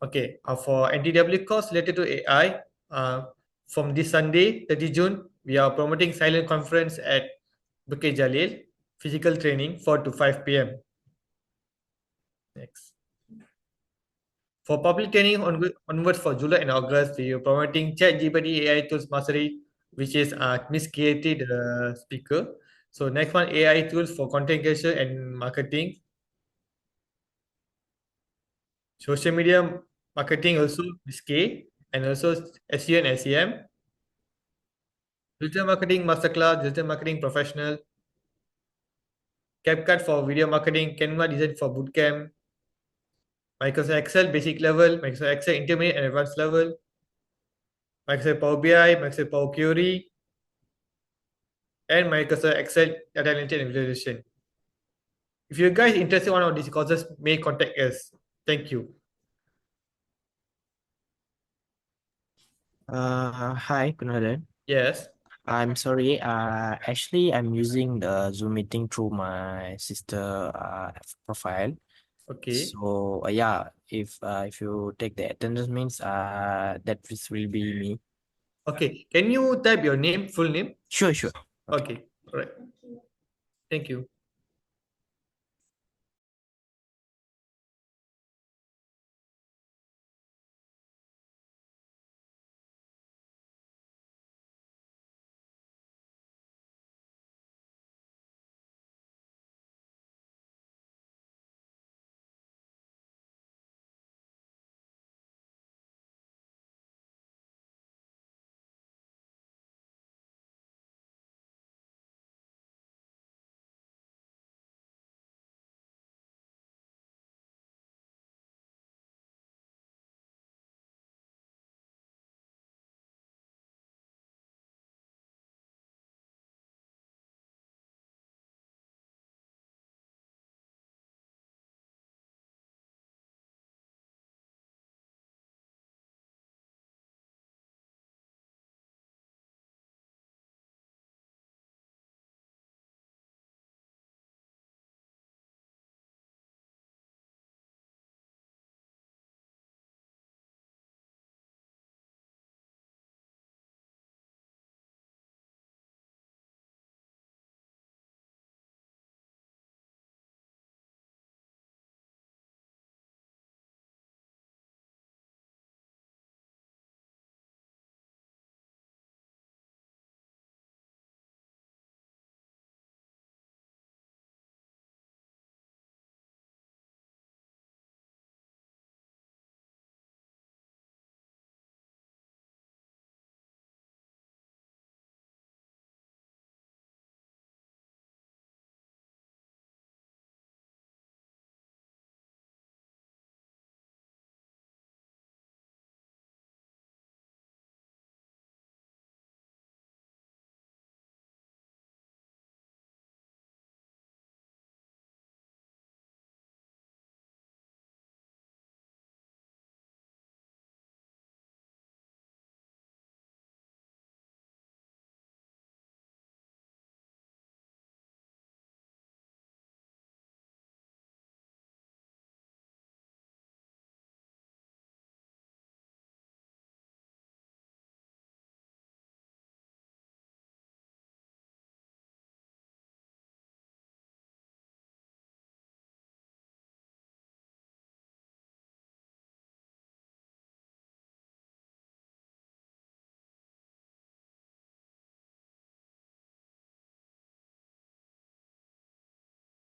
Okay, for NTW course related to AI, from this Sunday, 30 June, we are promoting silent conference at Bukit Jalil, physical training 4 to 5 p.m. Next. For public training onwards for July and August, we are promoting ChatGPT AI Tools Mastery, which is Miss Kayatthri, the speaker. So next one, AI tools for content creation and marketing. Social media marketing also Miss K, and also SEO and SEM. Digital marketing masterclass, digital marketing professional. CapCut for video marketing, Canva design for bootcamp, Microsoft Excel basic level, Microsoft Excel intermediate and advanced level, Microsoft Power BI, Microsoft Power Query, and Microsoft Excel data analytics and visualization. If you guys interested in one of these courses, may contact us. Thank you. Hi, Kunalan. Yes. I'm sorry. Actually, I'm using the Zoom meeting through my sister profile. Okay. So yeah, if you take the attendance means that this will be me. Okay. Can you type your name, full name? Sure. Okay. All right. Thank you.